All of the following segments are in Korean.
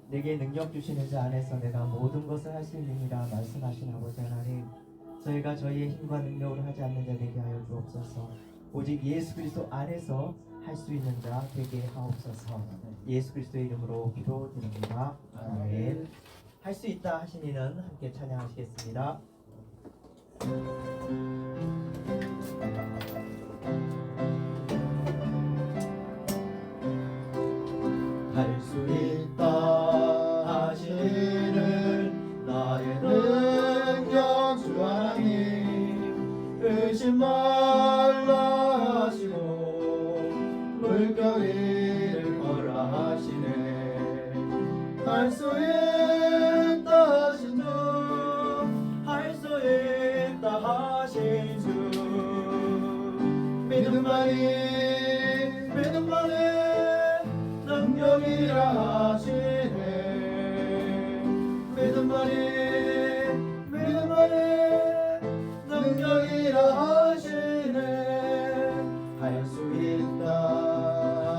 내게 능력 주시는 자 안에서 내가 모든 것을 할 수 있느니라 말씀하신 아버지 하나님, 저희가 저희의 힘과 능력으로 하지 않는 자 되게 하여 주옵소서. 오직 예수 그리스도 안에서 할 수 있는 자 되게 하옵소서. 예수 그리스도의 이름으로 기도드립니다. 아멘. 할 수 있다 하신 이는 함께 찬양하시겠습니다. 할 수 있다 하시는 나의 능력 주 하나님, 의심 말라 하시고 물결 위를 걸라 하시네. 할 수 있다 하신 주, 할 수 있다 하신 주, 믿음만이 능력이라 하시네. 믿음만이 능력이라 하시네. 할 수 있다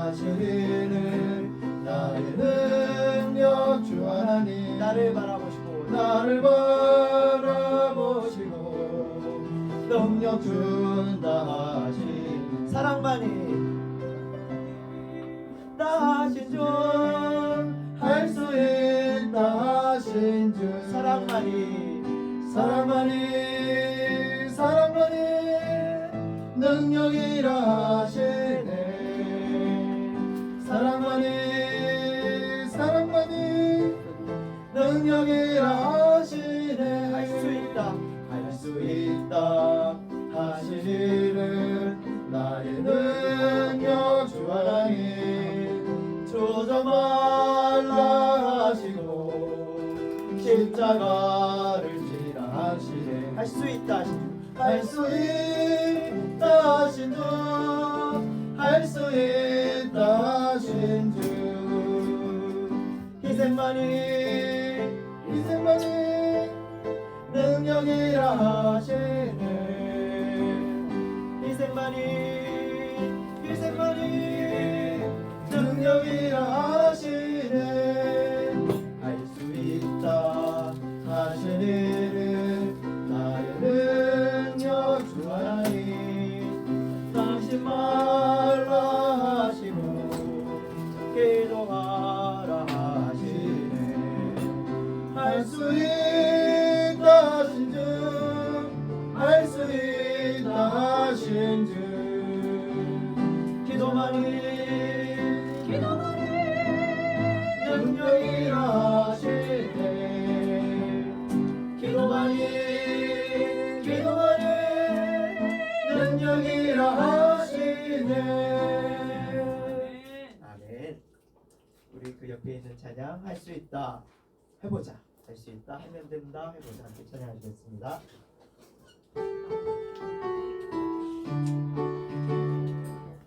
하시는 나의 능력 주 하나님, 나를 바라보시고 능력 준다 하신 사랑만이 하신 주, 할 수 있다 하신 주, 사랑만이 능력이라 하시네. 사랑만이 능력이라 하시네. 할 수 있다 하시는 나의 능력 주 하나님, 조져 말라 하시고 십자가를 지라 하시네. 할 수 있다 하신 주, 할 수 있다 하신 주, 희생만이 능력이라 하시네. 희생만이 능력이라 하시네. 할 수 있다 하시는 나의 능력 주 하나님, 당신 말라 하시고 기도하라 하시네. 할 수 있다 하신 주, 할 수 있다 하신 주, 기도만이 능력이라 하시네. 기도만이 능력이라 하시네. 아멘. 우리 그 옆에 있는 찬양, 할 수 있다 해보자, 할 수 있다 하면 된다 해보자, 함께 찬양하시겠습니다.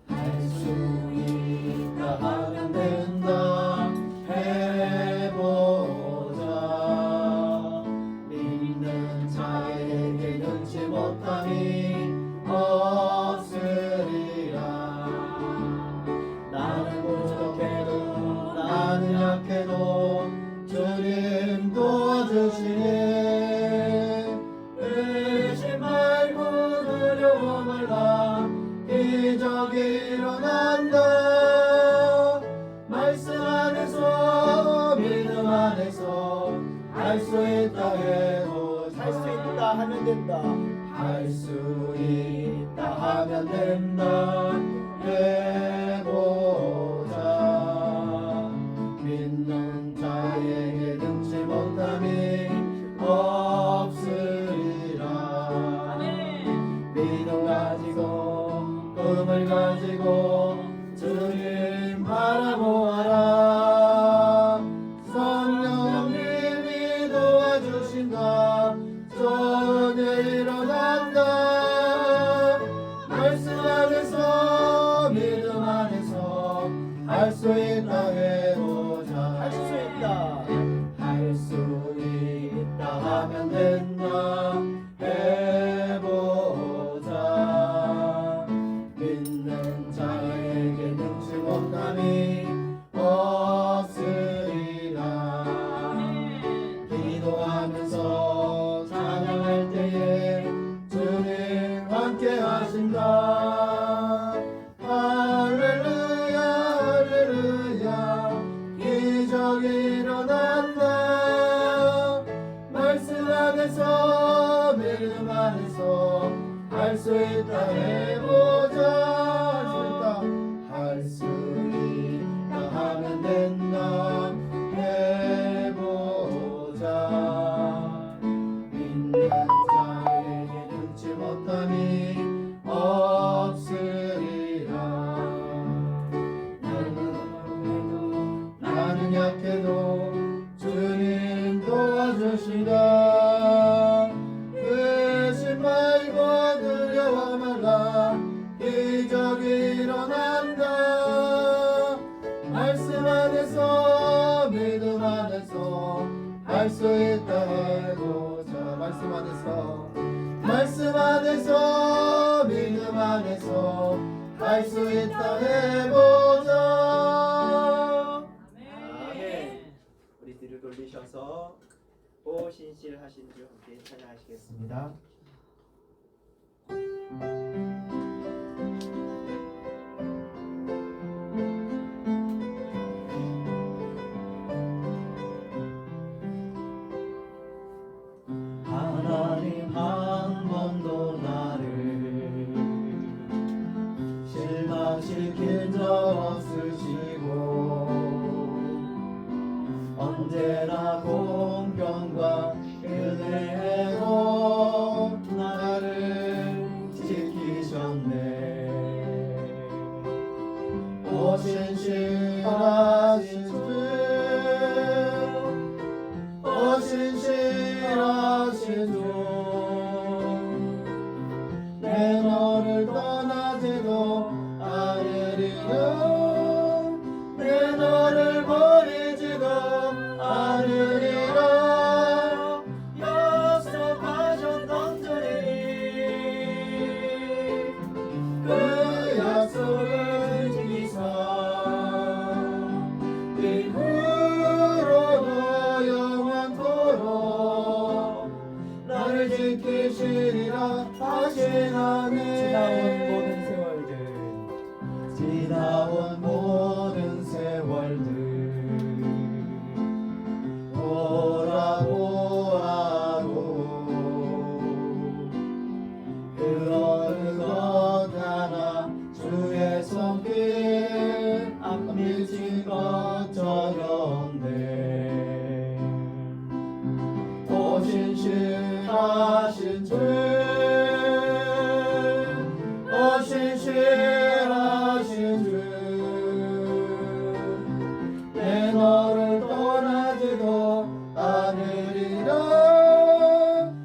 할 수 있다 하면 된다 해보자. 믿는 자에게 능치 못함이 없으리라. 나는 부족해도 나는 약해도 주님 도와주시네. 의심 말고 두려워 말라, 기적이 일어난다. 말씀 안에서 믿음 안에서 할 수 있다 해도, 할 수 있다 하면 된다. 할 수 있다 하면 된다 해보자. 믿는 자에게 능치 못함이 없으리라. 믿음 가지고 꿈을 가지고 주님 바라보아라. 성령님이 도와주신다. 좋은 일 약해도 주님 도와주시다. 의심 말고 두려워 말라. 기적이 일어난다. 말씀 안에서 믿음 안에서 할 수 있다 해보자. 말씀 안에서 믿음 안에서 할 수 있다 해보자. 아멘. 우리 뒤를 돌리셔서 오 신실하신 주 함께 찬양하시겠습니다. 하나님 한 번도 나를 실망시킨 적 없으시고 언제나 공평과 은혜로 나를 지키셨네. 오 신실하신 주, 오 신실하신 주, 내 너를 떠나지도 않으리라. 내 너를 버리지도 않으리라. 약속하셨던 주님, 그 약속을 지키사 이후로도 영원토록 나를 지키시리라 하시나니. 지나온 모든 세월들 돌아보아도 흘러는 것 하나 주의 손길 안 미친 것처럼네. 오 신실하신 주, 오 신실하신 주, 내 너를 떠나지도 않으리라.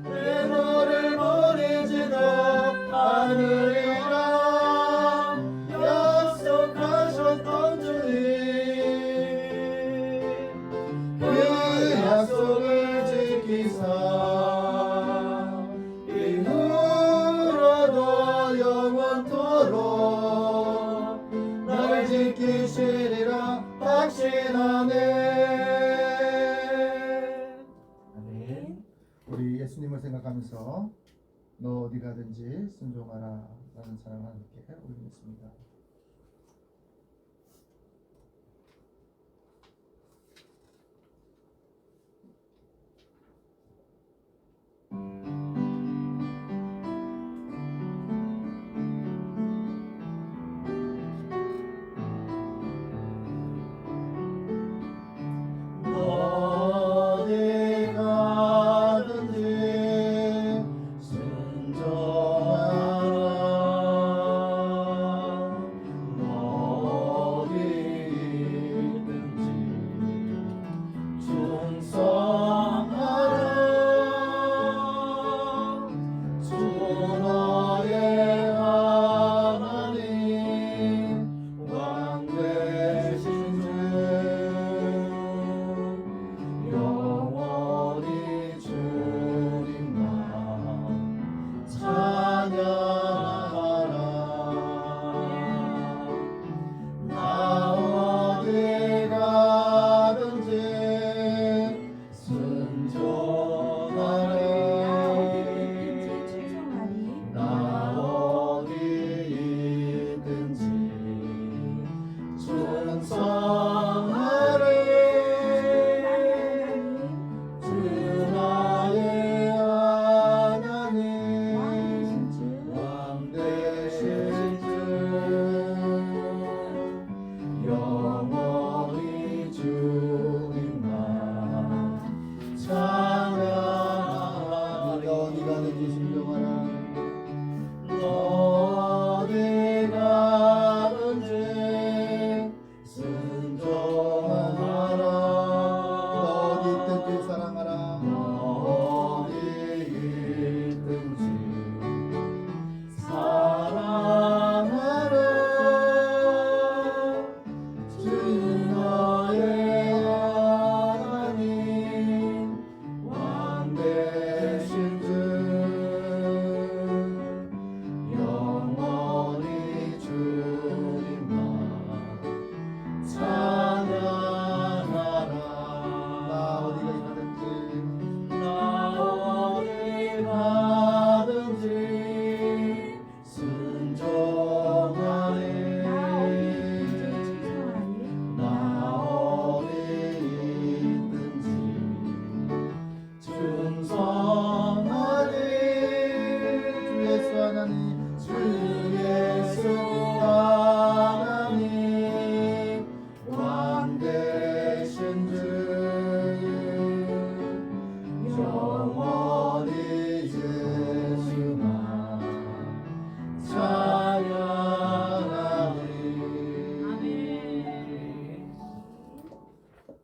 내 너를 버리지도 않으리라. 약속하셨던 주님, 그 약속을 지키사 이후로도 영원토록 날 지키시리라 확신하네. 아멘. 우리 예수님을 생각하면서 너 어디 가든지 순종하라 라는 찬양을 함께 올리겠습니다. 어디 가든지 순종하라.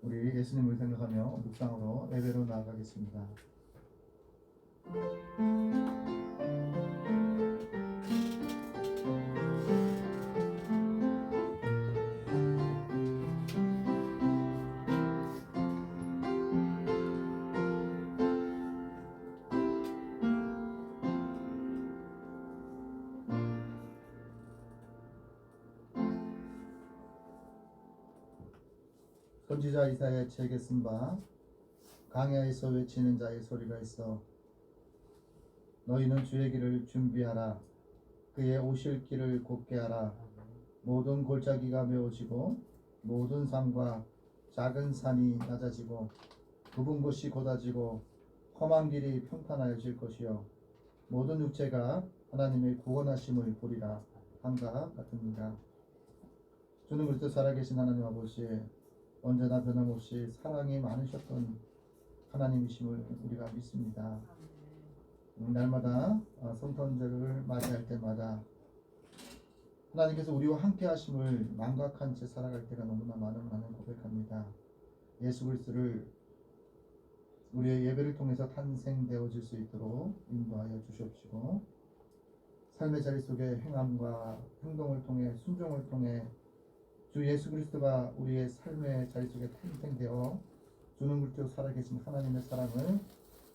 우리 예수님을 생각하며 묵상으로 예배로 나아가겠습니다. 선지자 이사야의 책에 쓴 바 강야에서 외치는 자의 소리가 있어 너희는 주의 길을 준비하라. 그의 오실 길을 곧게 하라. 모든 골짜기가 메워지고 모든 산과 작은 산이 낮아지고 굽은 곳이 곧아지고 험한 길이 평탄하여질 것이요 모든 육체가 하나님의 구원하심을 보리라 함과 같습니다. 주는 그리스도 살아계신 하나님 아버지, 언제나 변함없이 사랑이 많으셨던 하나님이심을 우리가 믿습니다. 날마다 성탄절을 맞이할 때마다 하나님께서 우리와 함께 하심을 망각한 채 살아갈 때가 너무나 많은 고백합니다. 예수 그리스도를 우리의 예배를 통해서 탄생되어질 수 있도록 인도하여 주시옵시고 삶의 자리 속에 행함과 행동을 통해 순종을 통해 주 예수 그리스도가 우리의 삶의 자리 속에 탄생되어 주는 그리스도 살아계신 하나님의 사랑을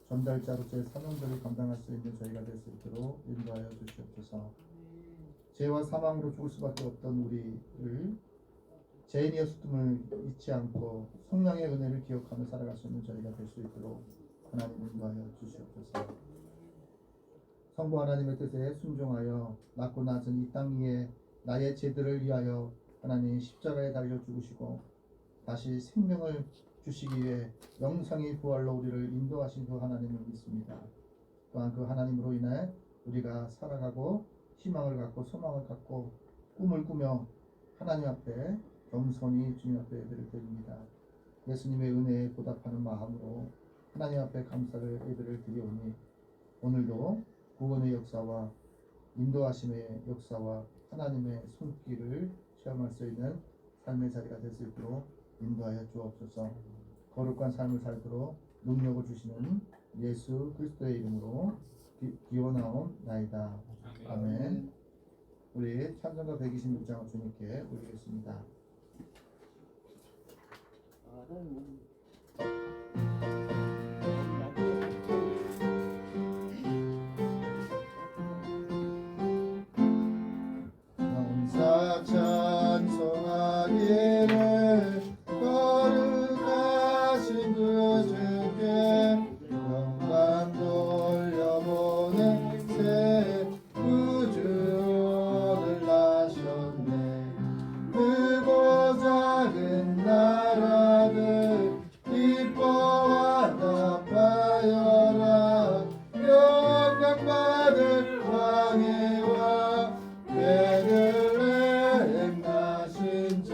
전달자로서의 사명들을 감당할 수 있는 저희가 될 수 있도록 인도하여 주시옵소서. 죄와 사망으로 죽을 수밖에 없던 우리를 죄인이었음을 잊지 않고 성령의 은혜를 기억하며 살아갈 수 있는 저희가 될 수 있도록 하나님 인도하여 주시옵소서. 성부 하나님의 뜻에 순종하여 낮고 낮은 이 땅 위에 나의 죄들을 위하여 하나님 십자가에 달려 죽으시고 다시 생명을 주시기 위해 영생의 부활로 우리를 인도하신 그 하나님을 믿습니다. 또한 그 하나님으로 인해 우리가 살아가고 희망을 갖고 소망을 갖고 꿈을 꾸며 하나님 앞에 겸손히 주님 앞에 예배를 드립니다. 예수님의 은혜에 보답하는 마음으로 하나님 앞에 감사를 예배를 드리오니 오늘도 구원의 역사와 인도하심의 역사와 하나님의 손길을 체험할 수 있는 삶의 자리가 될 수 있도록 인도하여 주옵소서. 거룩한 삶을 살도록 능력을 주시는 예수 그리스도의 이름으로 기원하옵나이다. 아멘. 우리 찬송가 126장을 주님께 올리겠습니다. 영사 찬송하기를 거룩하신 그 주께 영광 돌려보는 새 구주를 나셨네. 크고 작은 나라들 기뻐와 답하여라. 영광 받을 왕의 왕 베들레헴 나신 주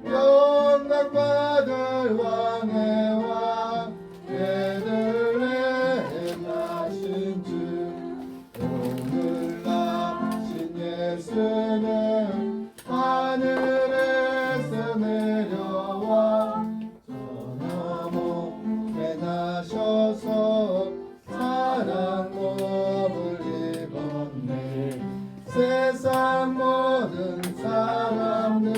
영광 받을 왕의 왕 베들레헴 나신 주 오늘 나신 예수는 하늘에서 내려와 저 몸에 나셔서 사랑 몸을 입었네. 세상 모든 사람들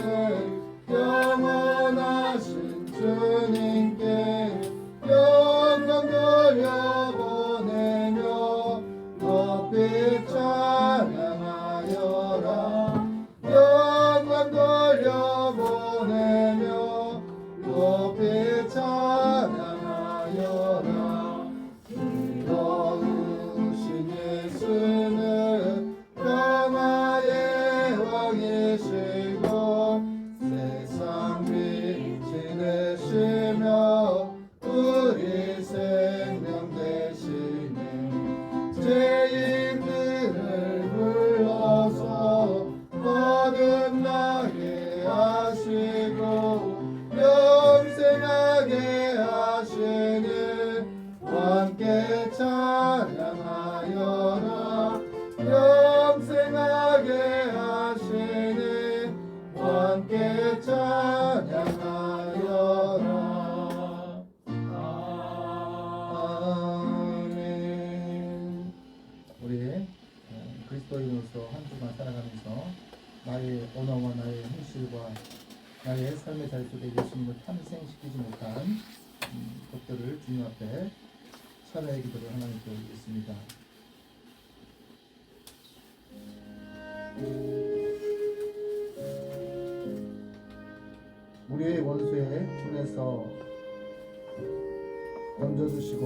영원하신 주님께 영광 돌려보내며 높이 찬양하여라. 영광 돌려보내며 높이 찬양하여라. 의로우신 예수는 평화의 왕이시고 세상 빛이 되시며 우리 생명 되시네. 죄인들을 불러서 거듭나게 하시고 영생 탄생시키지 못한 것들을 주님 앞에 참회의 기도를 하나님께 올리겠습니다. 우리의 원수의 손에서 건져주시고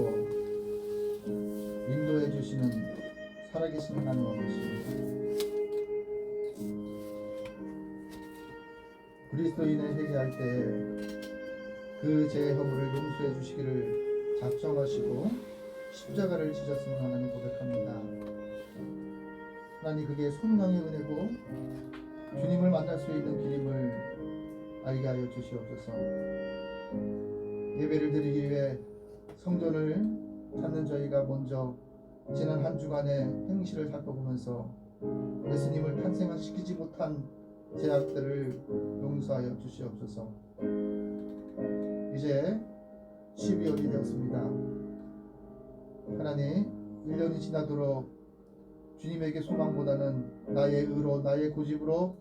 인도해 주시는 살아계신 하나님 아버지, 그리스도인의 회개할 때 그 죄의 허물을 용서해 주시기를 작정하시고 십자가를 지셨음을 하나님 고백합니다. 하나님, 그게 성령의 은혜고 주님을 만날 수 있는 길임을 알게 하여 주시옵소서. 예배를 드리기 위해 성전을 찾는 저희가 먼저 지난 한 주간의 행실을 살펴보면서 예수님을 탄생시키지 못한 죄악들을 용서하여 주시옵소서. 이제 12월이 되었습니다. 하나님, 1년이 지나도록 주님에게 소망보다는 나의 의로, 나의 고집으로,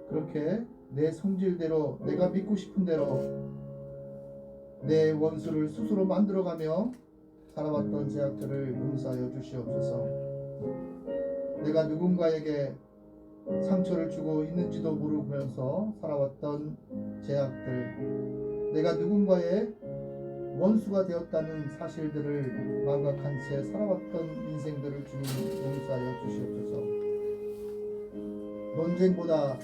그렇게 내 성질대로, 내가 믿고 싶은 대로 내 원수를 스스로 만들어가며 살아왔던 죄악들을 용서하여 주시옵소서. 내가 누군가에게 상처를 주고 있는지도 모르면서 살아왔던 죄악들, 내가 누군가의 원수가 되었다는 사실들을 망각한 채 살아왔던 인생들을 주님 용서하여 주시옵소서. 논쟁보다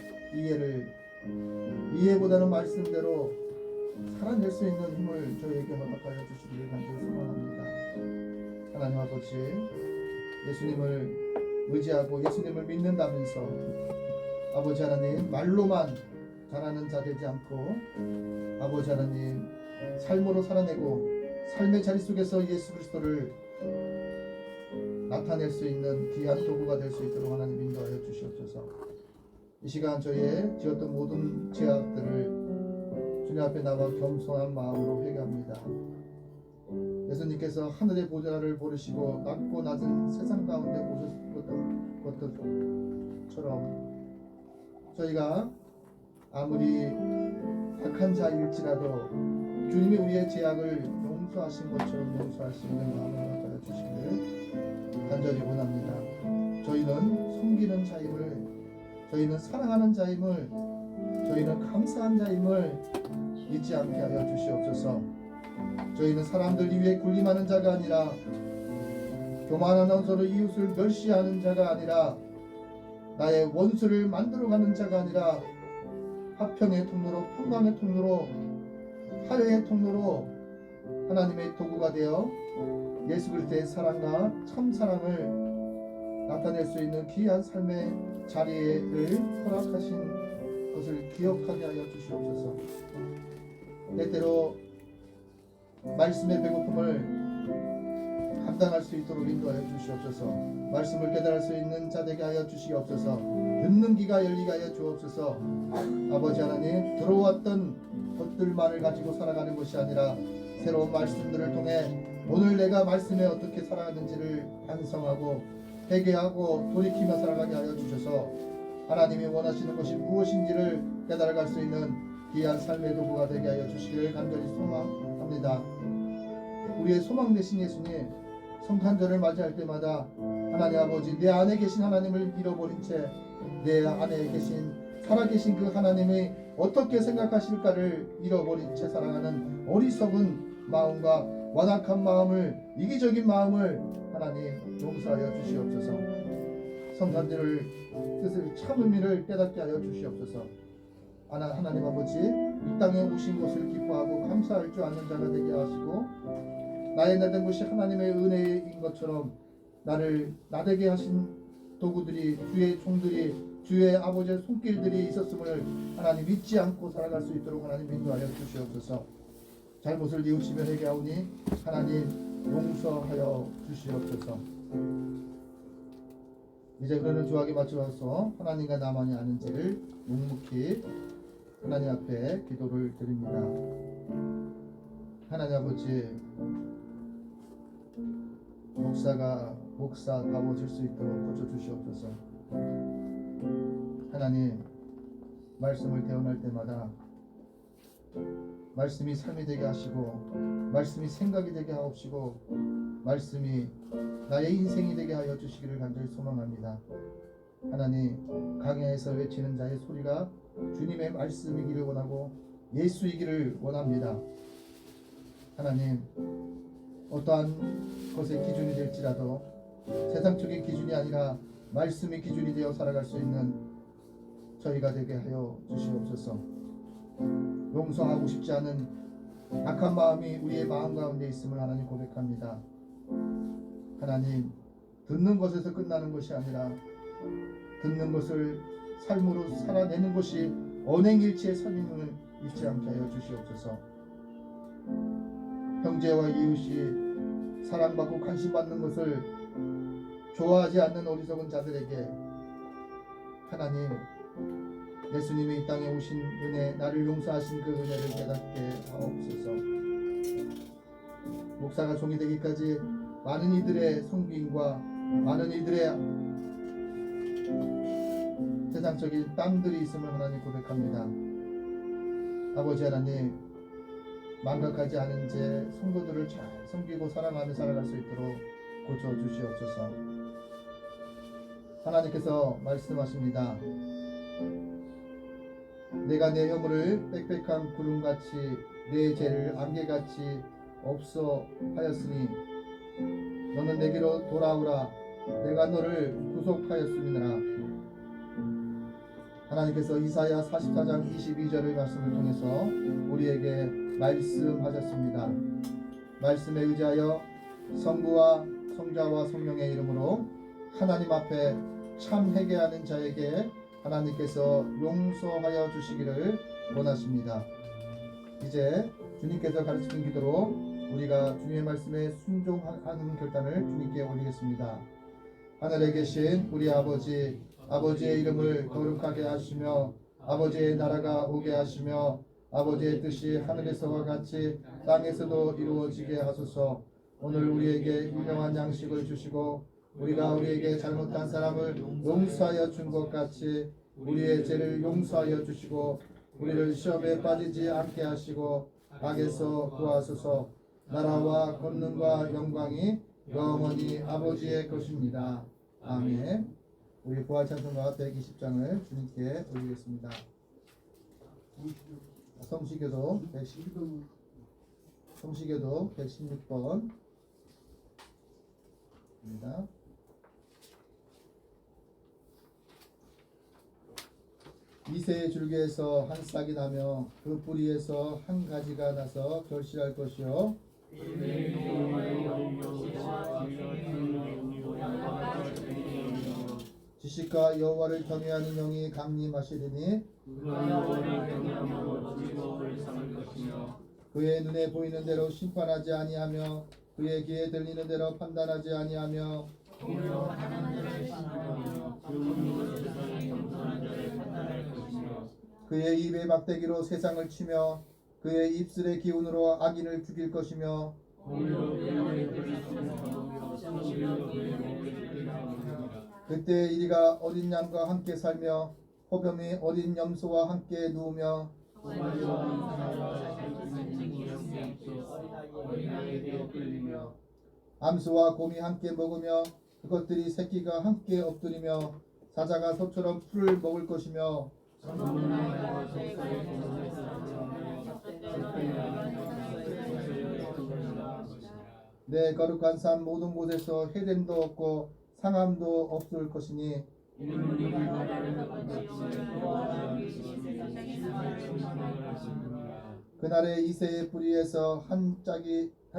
이해보다는 말씀대로 살아낼 수 있는 힘을 저에게 허락하여 주시기를 간절히 소망합니다. 하나님 아버지, 예수님을 의지하고 예수님을 믿는다면서 아버지 하나님, 말로만 잘하는 자 되지 않고 아버지 하나님, 삶으로 살아내고 삶의 자리 속에서 예수 그리스도를 나타낼 수 있는 귀한 도구가 될 수 있도록 하나님 인도하여 주시옵소서. 이 시간 저희의 지었던 모든 죄악들을 주님 앞에 나와 겸손한 마음으로 회개합니다. 예수님께서 하늘의 보좌를 버리시고 낮고 낮은 세상 가운데 오셨던 것처럼 저희가 아무리 악한 자일지라도 주님이 우리의 죄악을 용서하신 것처럼 용서할 수 있는 마음을 허락하여 주시기를 간절히 원합니다. 저희는 섬기는 자임을, 저희는 사랑하는 자임을, 저희는 감사한 자임을 잊지 않게 하여 주시옵소서. 저희는 사람들 위해 군림하는 자가 아니라 교만한 서로 이웃을 멸시하는 자가 아니라 나의 원수를 만들어가는 자가 아니라 화평의 통로로, 평강의 통로로, 화해의 통로로 하나님의 도구가 되어 예수 그리스도의 사랑과 참 사랑을 나타낼 수 있는 귀한 삶의 자리를 허락하신 것을 기억하게 하여 주시옵소서. 때때로 말씀의 배고픔을 감당할 수 있도록 인도하여 주시옵소서. 말씀을 깨달을 수 있는 자 되게 하여 주시옵소서. 듣는 귀가 열리게 하여 주옵소서. 아버지 하나님, 들어왔던 것들만을 가지고 살아가는 것이 아니라 새로운 말씀들을 통해 오늘 내가 말씀에 어떻게 살아가는지를 반성하고 회개하고 돌이키며 살아가게 하여 주셔서 하나님이 원하시는 것이 무엇인지를 깨달아갈 수 있는 귀한 삶의 도구가 되게 하여 주시기를 간절히 소망합니다. 우리의 소망 되신 예수님, 성탄절을 맞이할 때마다 하나님 아버지, 내 안에 계신 하나님을 잃어버린 채 내 안에 계신 살아계신 그 하나님이 어떻게 생각하실까를 잃어버린 채 살아가는 어리석은 마음과 완악한 마음을, 이기적인 마음을 하나님 용서하여 주시옵소서. 성탄절을 뜻을 참 의미를 깨닫게 하여 주시옵소서. 하나님 아버지, 이 땅에 오신 것을 기뻐하고 감사할 줄 아는 자가 되게 하시고 나의 나된 것이 하나님의 은혜인 것처럼 나를 나되게 하신 도구들이, 주의 종들이, 주의 아버지의 손길들이 있었음을 하나님 잊지 않고 살아갈 수 있도록 하나님 인도하여 주시옵소서. 잘못을 뉘우치며 회개하오니 하나님 용서하여 주시옵소서. 이제 그러는 주하게 맞춰서 하나님과 나만이 아는지를 묵묵히 하나님 앞에 기도를 드립니다. 하나님 아버지, 목사다워질 수 있도록 고쳐주시옵소서. 하나님, 말씀을 대언할 때마다 말씀이 삶이 되게 하시고 말씀이 생각이 되게 하옵시고 말씀이 나의 인생이 되게 하여 주시기를 간절히 소망합니다. 하나님, 강야에서 외치는 자의 소리가 주님의 말씀이기를 원하고 예수이기를 원합니다. 하나님, 어떠한 것의 기준이 될지라도 세상적인 기준이 아니라 말씀의 기준이 되어 살아갈 수 있는 저희가 되게 하여 주시옵소서. 용서하고 싶지 않은 악한 마음이 우리의 마음 가운데 있음을 하나님 고백합니다. 하나님, 듣는 것에서 끝나는 것이 아니라 듣는 것을 삶으로 살아내는 것이 언행일치의 삶임을 잊지 않게 하여 주시옵소서. 형제와 이웃이 사랑받고 관심받는 것을 좋아하지 않는 어리석은 자들에게 하나님, 예수님이 이 땅에 오신 은혜, 나를 용서하신 그 은혜를 깨닫게 하옵소서. 목사가 종이 되기까지 많은 이들의 섬김과 많은 이들의 세상적인 땀들이 있음을 하나님 고백합니다. 아버지 하나님, 망각하지 않은 채 성도들을 잘 섬기고 사랑하며 살아갈 수 있도록 고쳐주시옵소서. 하나님께서 말씀하십니다. 내가 내 혐오를 빽빽한 구름같이 내 죄를 안개같이 없어 하였으니 너는 내게로 돌아오라. 내가 너를 구속하였음이니라. 하나님께서 이사야 44장 22절의 말씀을 통해서 우리에게 말씀하셨습니다. 말씀에 의지하여 성부와 성자와 성령의 이름으로 하나님 앞에 참 회개하는 자에게 하나님께서 용서하여 주시기를 원하십니다. 이제 주님께서 가르치신 기도로 우리가 주님의 말씀에 순종하는 결단을 주님께 올리겠습니다. 하늘에 계신 우리 아버지, 아버지의 이름을 거룩하게 하시며 아버지의 나라가 오게 하시며 아버지의 뜻이 하늘에서와 같이 땅에서도 이루어지게 하소서. 오늘 우리에게 유명한 양식을 주시고 우리가 우리에게 잘못한 사람을 용서하여 준 것 같이 우리의 죄를 용서하여 주시고 우리를 시험에 빠지지 않게 하시고 악에서 구하소서. 나라와 권능과 영광이 영원히 아버지의 것입니다. 아멘. 우리 부활찬송가 120장을 주님께 올리겠습니다. 성시교도 116번입니다. 이새의 줄기에서 한 싹이 나며 그 뿌리에서 한 가지가 나서 결실할 것이요 지식과 여호와를 경외하는 영이 강림하시리니 그의 눈에 보이는 대로 심판하지 아니하며 그의 귀에 들리는 대로 판단하지 아니하며 그의 입의 막대기로 세상을 치며 그의 입술의 기운으로 악인을 죽일 것이며 그때 이리가 어린 양과 함께 살며 호병이 어린 염소와 함께 누우며 암소와 곰이 함께 먹으며 그것들이 새끼가 함께 엎드리며 사자가 소처럼 풀을 먹을 것이며 내 거룩한 산 모든 곳에서 해됨도 없고 상함도 없을 것이니 그날에 이새의 뿌리에서 한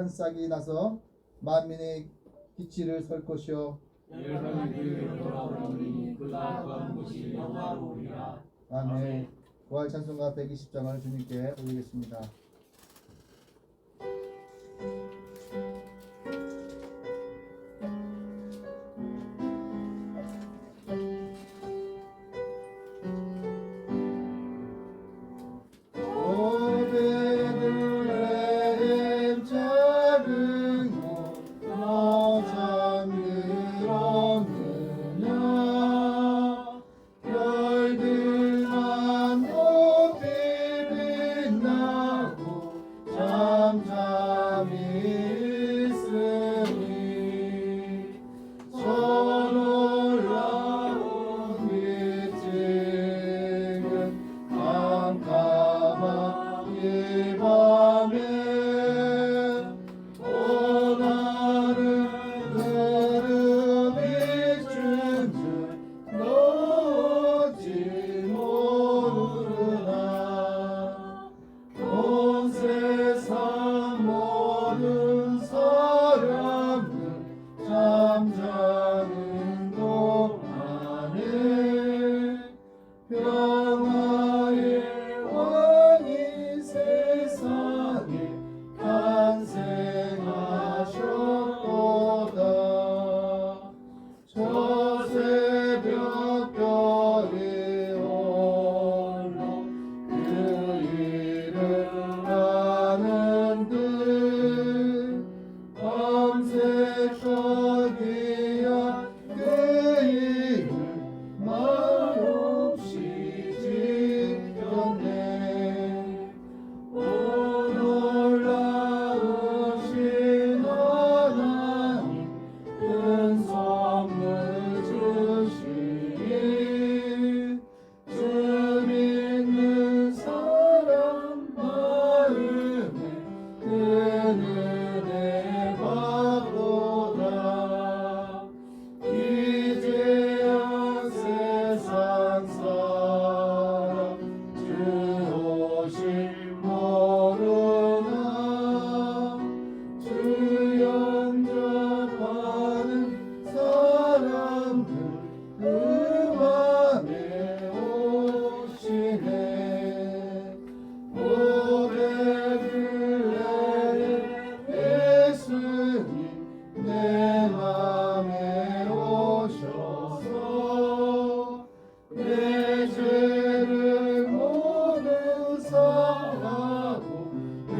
싹이 나서 만민의 기치를 설 것이요 아멘. 부활 찬송가 120장을 주님께 올리겠습니다. 별들만 높이 빛나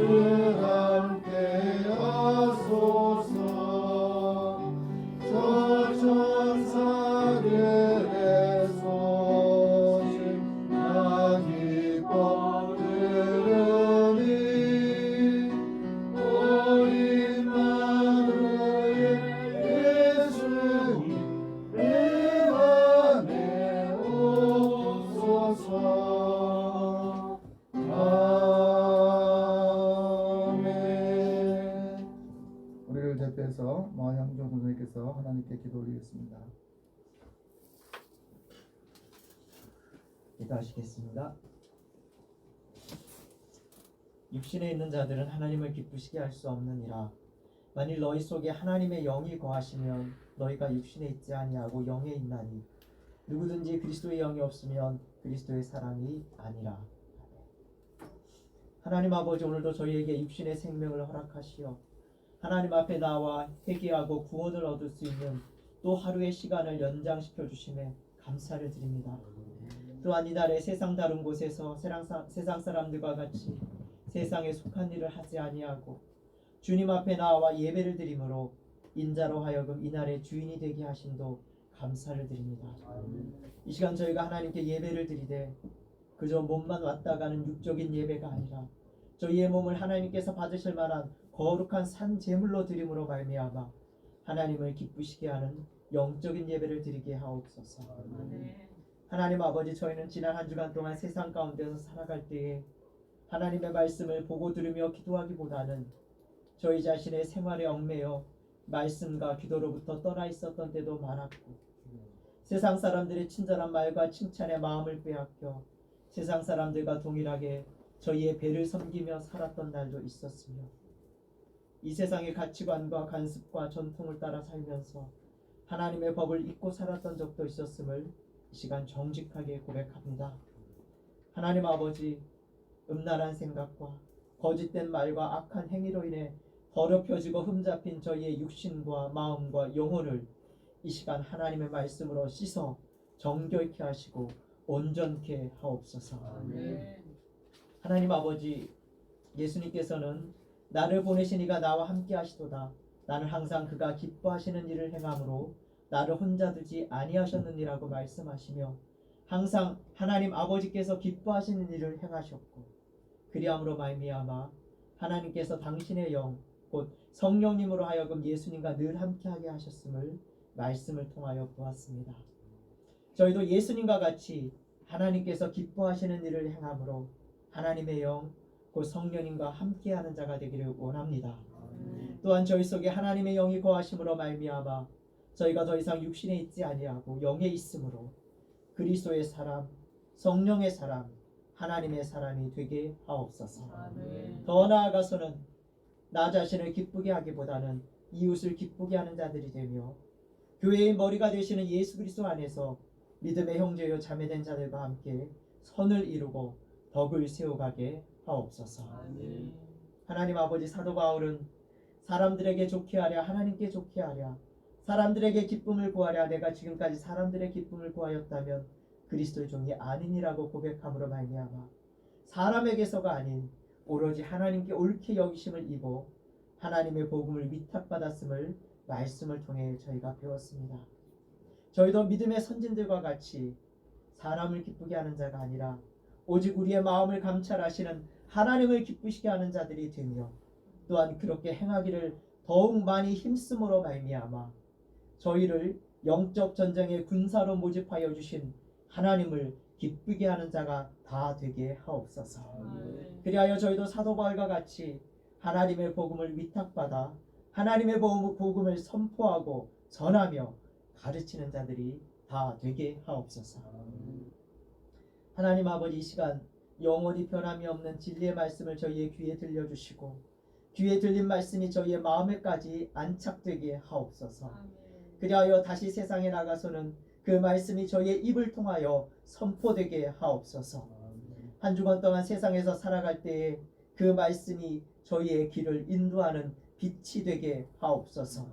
늘 함께 하소서. 저 천사들의 소식 나 기뻐 들으니 오 임마누엘 예수님 내 맘에 오소서. 아멘. 우리를 대표해서 마향종 선생님께서 하나님께 기도 올리겠습니다. 기도하시겠습니다. 육신에 있는 자들은 하나님을 기쁘시게 할 수 없느니라. 만일 너희 속에 하나님의 영이 거하시면 너희가 육신에 있지 아니하고 영에 있나니 누구든지 그리스도의 영이 없으면 그리스도의 사람이 아니라. 하나님 아버지, 오늘도 저희에게 육신의 생명을 허락하시어 하나님 앞에 나와 회개하고 구원을 얻을 수 있는 또 하루의 시간을 연장시켜 주심에 감사를 드립니다. 또한 이날에 세상 다른 곳에서 세상 사람들과 같이 세상에 속한 일을 하지 아니하고 주님 앞에 나와 예배를 드림으로 인자로 하여금 이날의 주인이 되게 하심도 감사를 드립니다. 이 시간 저희가 하나님께 예배를 드리되 그저 몸만 왔다 가는 육적인 예배가 아니라 저희의 몸을 하나님께서 받으실 만한 거룩한 산 제물로 드림으로 말미암아 하나님을 기쁘시게 하는 영적인 예배를 드리게 하옵소서. 하나님 아버지, 저희는 지난 한 주간 동안 세상 가운데서 살아갈 때에 하나님의 말씀을 보고 들으며 기도하기보다는 저희 자신의 생활에 얽매여 말씀과 기도로부터 떠나 있었던 때도 많았고, 세상 사람들의 친절한 말과 칭찬에 마음을 빼앗겨 세상 사람들과 동일하게 저희의 배를 섬기며 살았던 날도 있었으며, 이 세상의 가치관과 관습과 전통을 따라 살면서 하나님의 법을 잊고 살았던 적도 있었음을 이 시간 정직하게 고백합니다. 하나님 아버지, 음란한 생각과 거짓된 말과 악한 행위로 인해 더럽혀지고 흠잡힌 저희의 육신과 마음과 영혼을 이 시간 하나님의 말씀으로 씻어 정결케 하시고 온전케 하옵소서. 하나님 아버지, 예수님께서는 나를 보내신 이가 나와 함께 하시도다. 나는 항상 그가 기뻐하시는 일을 행함으로 나를 혼자 두지 아니하셨느니라고 말씀하시며 항상 하나님 아버지께서 기뻐하시는 일을 행하셨고, 그리함으로 말미암아 하나님께서 당신의 영 곧 성령님으로 하여금 예수님과 늘 함께하게 하셨음을 말씀을 통하여 보았습니다. 저희도 예수님과 같이 하나님께서 기뻐하시는 일을 행함으로 하나님의 영 곧 성령님과 함께하는 자가 되기를 원합니다. 또한 저희 속에 하나님의 영이 거하심으로 말미암아 저희가 더 이상 육신에 있지 아니하고 영에 있으므로 그리스도의 사람, 성령의 사람, 하나님의 사람이 되게 하옵소서. 더 나아가서는 나 자신을 기쁘게 하기보다는 이웃을 기쁘게 하는 자들이 되며 교회의 머리가 되시는 예수 그리스도 안에서 믿음의 형제요 자매된 자들과 함께 선을 이루고 덕을 세워가게 하옵소서. 하나님 아버지, 사도 바울은 사람들에게 좋게 하랴 하나님께 좋게 하랴 사람들에게 기쁨을 구하랴 내가 지금까지 사람들의 기쁨을 구하였다면 그리스도의 종이 아니니라고 고백함으로 말미암아 사람에게서가 아닌 오로지 하나님께 옳게 여기심을 입어 하나님의 복음을 위탁받았음을 말씀을 통해 저희가 배웠습니다. 저희도 믿음의 선진들과 같이 사람을 기쁘게 하는 자가 아니라 오직 우리의 마음을 감찰하시는 하나님을 기쁘시게 하는 자들이 되며, 또한 그렇게 행하기를 더욱 많이 힘쓰므로 말미암아 저희를 영적 전쟁의 군사로 모집하여 주신 하나님을 기쁘게 하는 자가 다 되게 하옵소서. 그리하여 저희도 사도 바울과 같이 하나님의 복음을 위탁받아 하나님의 복음을 선포하고 전하며 가르치는 자들이 다 되게 하옵소서. 하나님 아버지, 이 시간 영원히 변함이 없는 진리의 말씀을 저희의 귀에 들려주시고 귀에 들린 말씀이 저희의 마음에까지 안착되게 하옵소서. 그리하여 다시 세상에 나가서는 그 말씀이 저희의 입을 통하여 선포되게 하옵소서. 한 주간 동안 세상에서 살아갈 때에 그 말씀이 저희의 길을 인도하는 빛이 되게 하옵소서.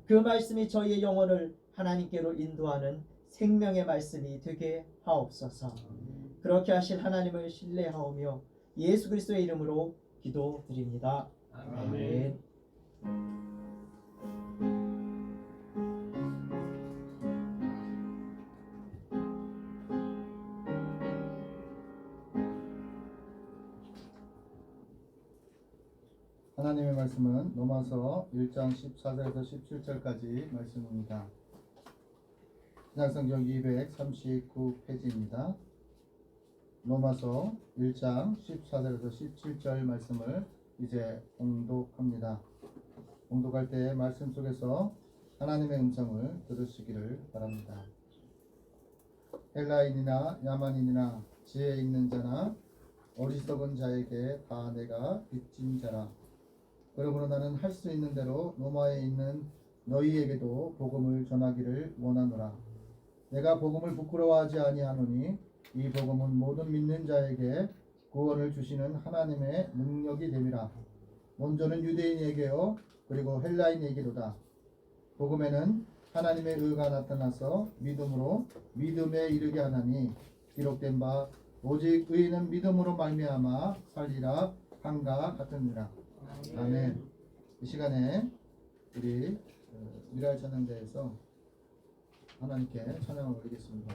그 말씀이 저희의 영혼을 하나님께로 인도하는 생명의 말씀이 되게 하옵소서. 그렇게 하실 하나님을 신뢰하오며 예수 그리스도의 이름으로 기도드립니다. 아멘. 하나님의 말씀은 로마서 1장 14절에서 17절까지 말씀입니다. 신약성경 239페이지입니다. 로마서 1장 14절에서 17절 말씀을 이제 봉독합니다. 봉독할 때 말씀 속에서 하나님의 음성을 들으시기를 바랍니다. 헬라인이나 야만인이나 지혜 있는 자나 어리석은 자에게 다 내가 빚진 자라. 그러므로 나는 할 수 있는 대로 로마에 있는 너희에게도 복음을 전하기를 원하노라. 내가 복음을 부끄러워하지 아니하노니 이 복음은 모든 믿는 자에게 구원을 주시는 하나님의 능력이 됨이라. 먼저는 유대인에게요 그리고 헬라인에게로다. 복음에는 하나님의 의가 나타나서 믿음으로 믿음에 이르게 하나니 기록된 바 오직 의인은 믿음으로 말미암아 살리라 한가 같으니라. 아멘. 이 시간에 우리 미랄 찬양대에서 하나님께 찬양을 올리겠습니다.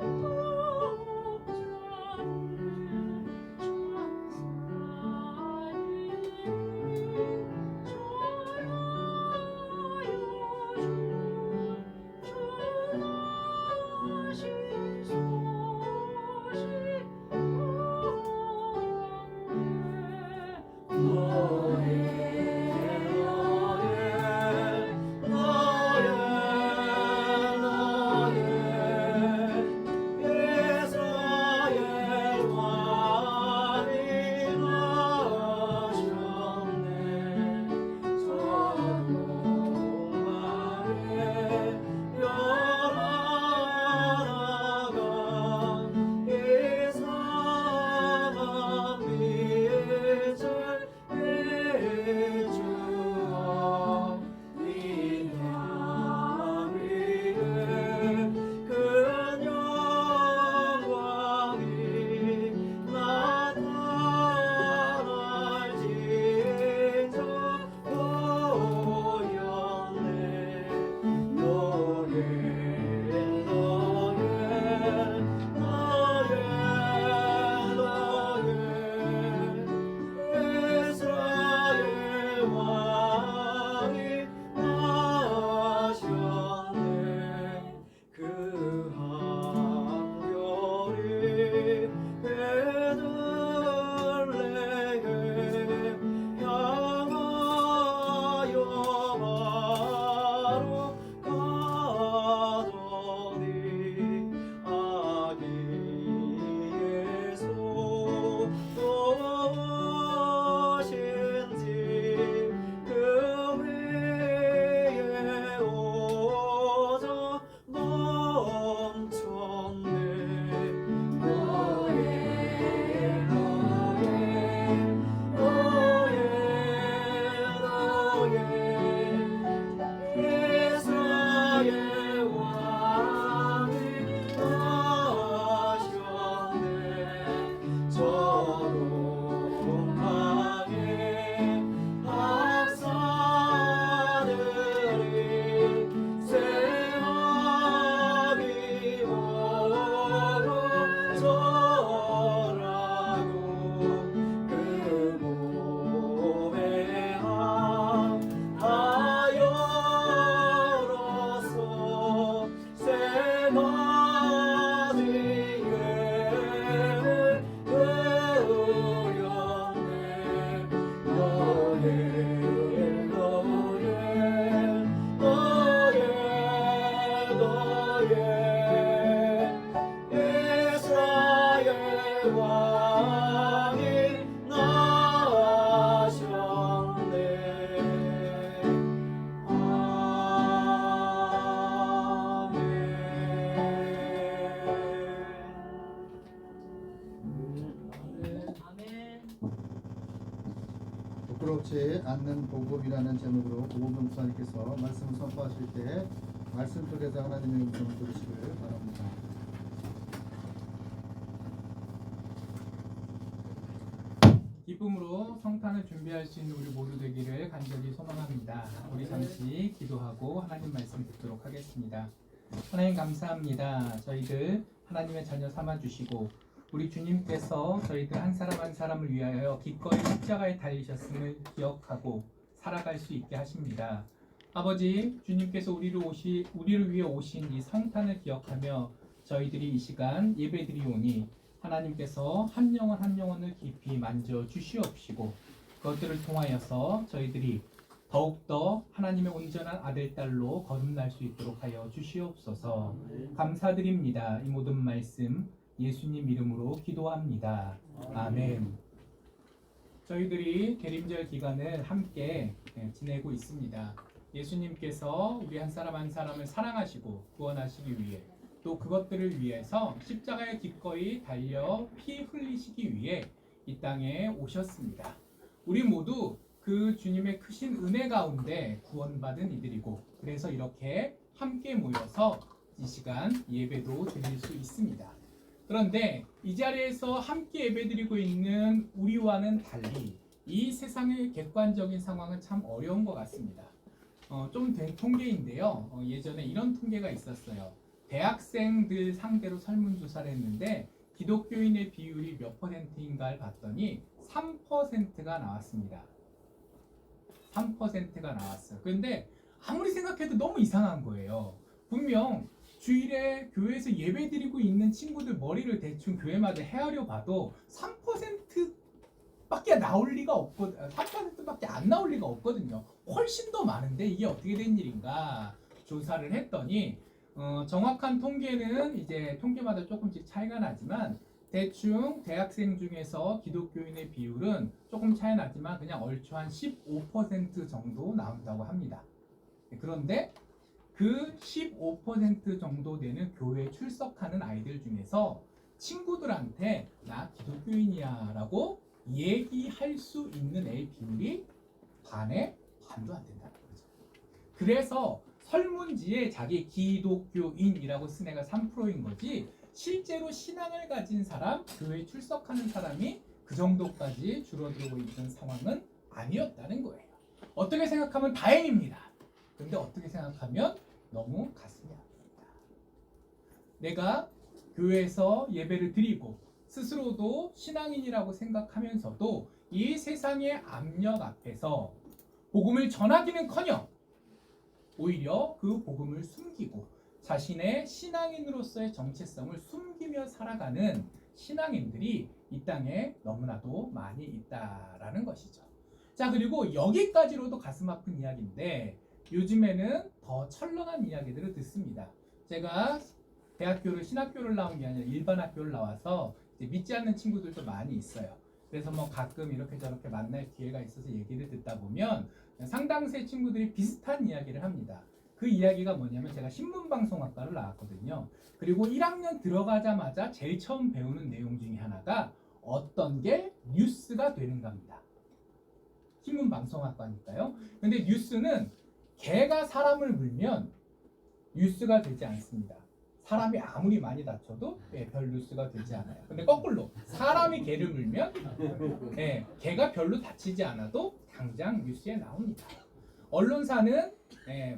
Oh 않는 복음이라는 제목으로 오은경 목사님께서 말씀을 선포하실 때 말씀 속에서 하나님의 음성을 들으시길 바랍니다. 기쁨으로 성탄을 준비할 수 있는 우리 모두 되기를 간절히 소망합니다. 우리 잠시 기도하고 하나님 말씀 듣도록 하겠습니다. 하나님 감사합니다. 저희들 하나님의 자녀 삼아주시고 우리 주님께서 저희들 한 사람 한 사람을 위하여 기꺼이 십자가에 달리셨음을 기억하고 살아갈 수 있게 하십니다. 아버지, 주님께서 우리를 위해 오신 이 성탄을 기억하며 저희들이 이 시간 예배드리오니 하나님께서 한 영혼 한 영혼을 깊이 만져 주시옵시고 그것들을 통하여서 저희들이 더욱더 하나님의 온전한 아들, 딸로 거듭날 수 있도록 하여 주시옵소서. 감사드립니다. 이 모든 말씀 예수님 이름으로 기도합니다. 아멘. 저희들이 대림절 기간을 함께 지내고 있습니다. 예수님께서 우리 한 사람 한 사람을 사랑하시고 구원하시기 위해 또 그것들을 위해서 십자가에 기꺼이 달려 피 흘리시기 위해 이 땅에 오셨습니다. 우리 모두 그 주님의 크신 은혜 가운데 구원받은 이들이고 그래서 이렇게 함께 모여서 이 시간 예배도 드릴 수 있습니다. 그런데 이 자리에서 함께 예배드리고 있는 우리와는 달리 이 세상의 객관적인 상황은 참 어려운 것 같습니다. 좀 된 통계인데요. 예전에 이런 통계가 있었어요. 대학생들 상대로 설문조사를 했는데 기독교인의 비율이 몇 퍼센트인가를 봤더니 3%가 나왔습니다. 3%가 나왔어요. 그런데 아무리 생각해도 너무 이상한 거예요. 분명 주일에 교회에서 예배드리고 있는 친구들 머리를 대충 교회마다 헤아려 봐도 3%밖에 나올 리가 없거든요. 3%밖에 안 나올 리가 없거든요. 훨씬 더 많은데 이게 어떻게 된 일인가 조사를 했더니 정확한 통계는 이제 통계마다 조금씩 차이가 나지만 대충 대학생 중에서 기독교인의 비율은 조금 차이 나지만 그냥 얼추 한 15% 정도 나온다고 합니다. 그런데 그 15% 정도 되는 교회에 출석하는 아이들 중에서 친구들한테 나 기독교인이야 라고 얘기할 수 있는 애의 비율이 반에 반도 안 된다는 거죠. 그래서 설문지에 자기 기독교인이라고 쓴 애가 3%인 거지 실제로 신앙을 가진 사람, 교회에 출석하는 사람이 그 정도까지 줄어들고 있는 상황은 아니었다는 거예요. 어떻게 생각하면 다행입니다. 근데 어떻게 생각하면 너무 가슴이 아픕니다. 내가 교회에서 예배를 드리고 스스로도 신앙인이라고 생각하면서도 이 세상의 압력 앞에서 복음을 전하기는커녕 오히려 그 복음을 숨기고 자신의 신앙인으로서의 정체성을 숨기며 살아가는 신앙인들이 이 땅에 너무나도 많이 있다라는 것이죠. 자, 그리고 여기까지로도 가슴 아픈 이야기인데 요즘에는 더 철렁한 이야기들을 듣습니다. 제가 대학교를 신학교를 나온 게 아니라 일반 학교를 나와서 이제 믿지 않는 친구들도 많이 있어요. 그래서 뭐 가끔 이렇게 저렇게 만날 기회가 있어서 얘기를 듣다 보면 상당수의 친구들이 비슷한 이야기를 합니다. 그 이야기가 뭐냐면 제가 신문방송학과를 나왔거든요. 그리고 1학년 들어가자마자 제일 처음 배우는 내용 중에 하나가 어떤 게 뉴스가 되는가입니다. 신문방송학과니까요. 근데 뉴스는 개가 사람을 물면 뉴스가 되지 않습니다. 사람이 아무리 많이 다쳐도 별 뉴스가 되지 않아요. 근데 거꾸로 사람이 개를 물면 개가 별로 다치지 않아도 당장 뉴스에 나옵니다. 언론사는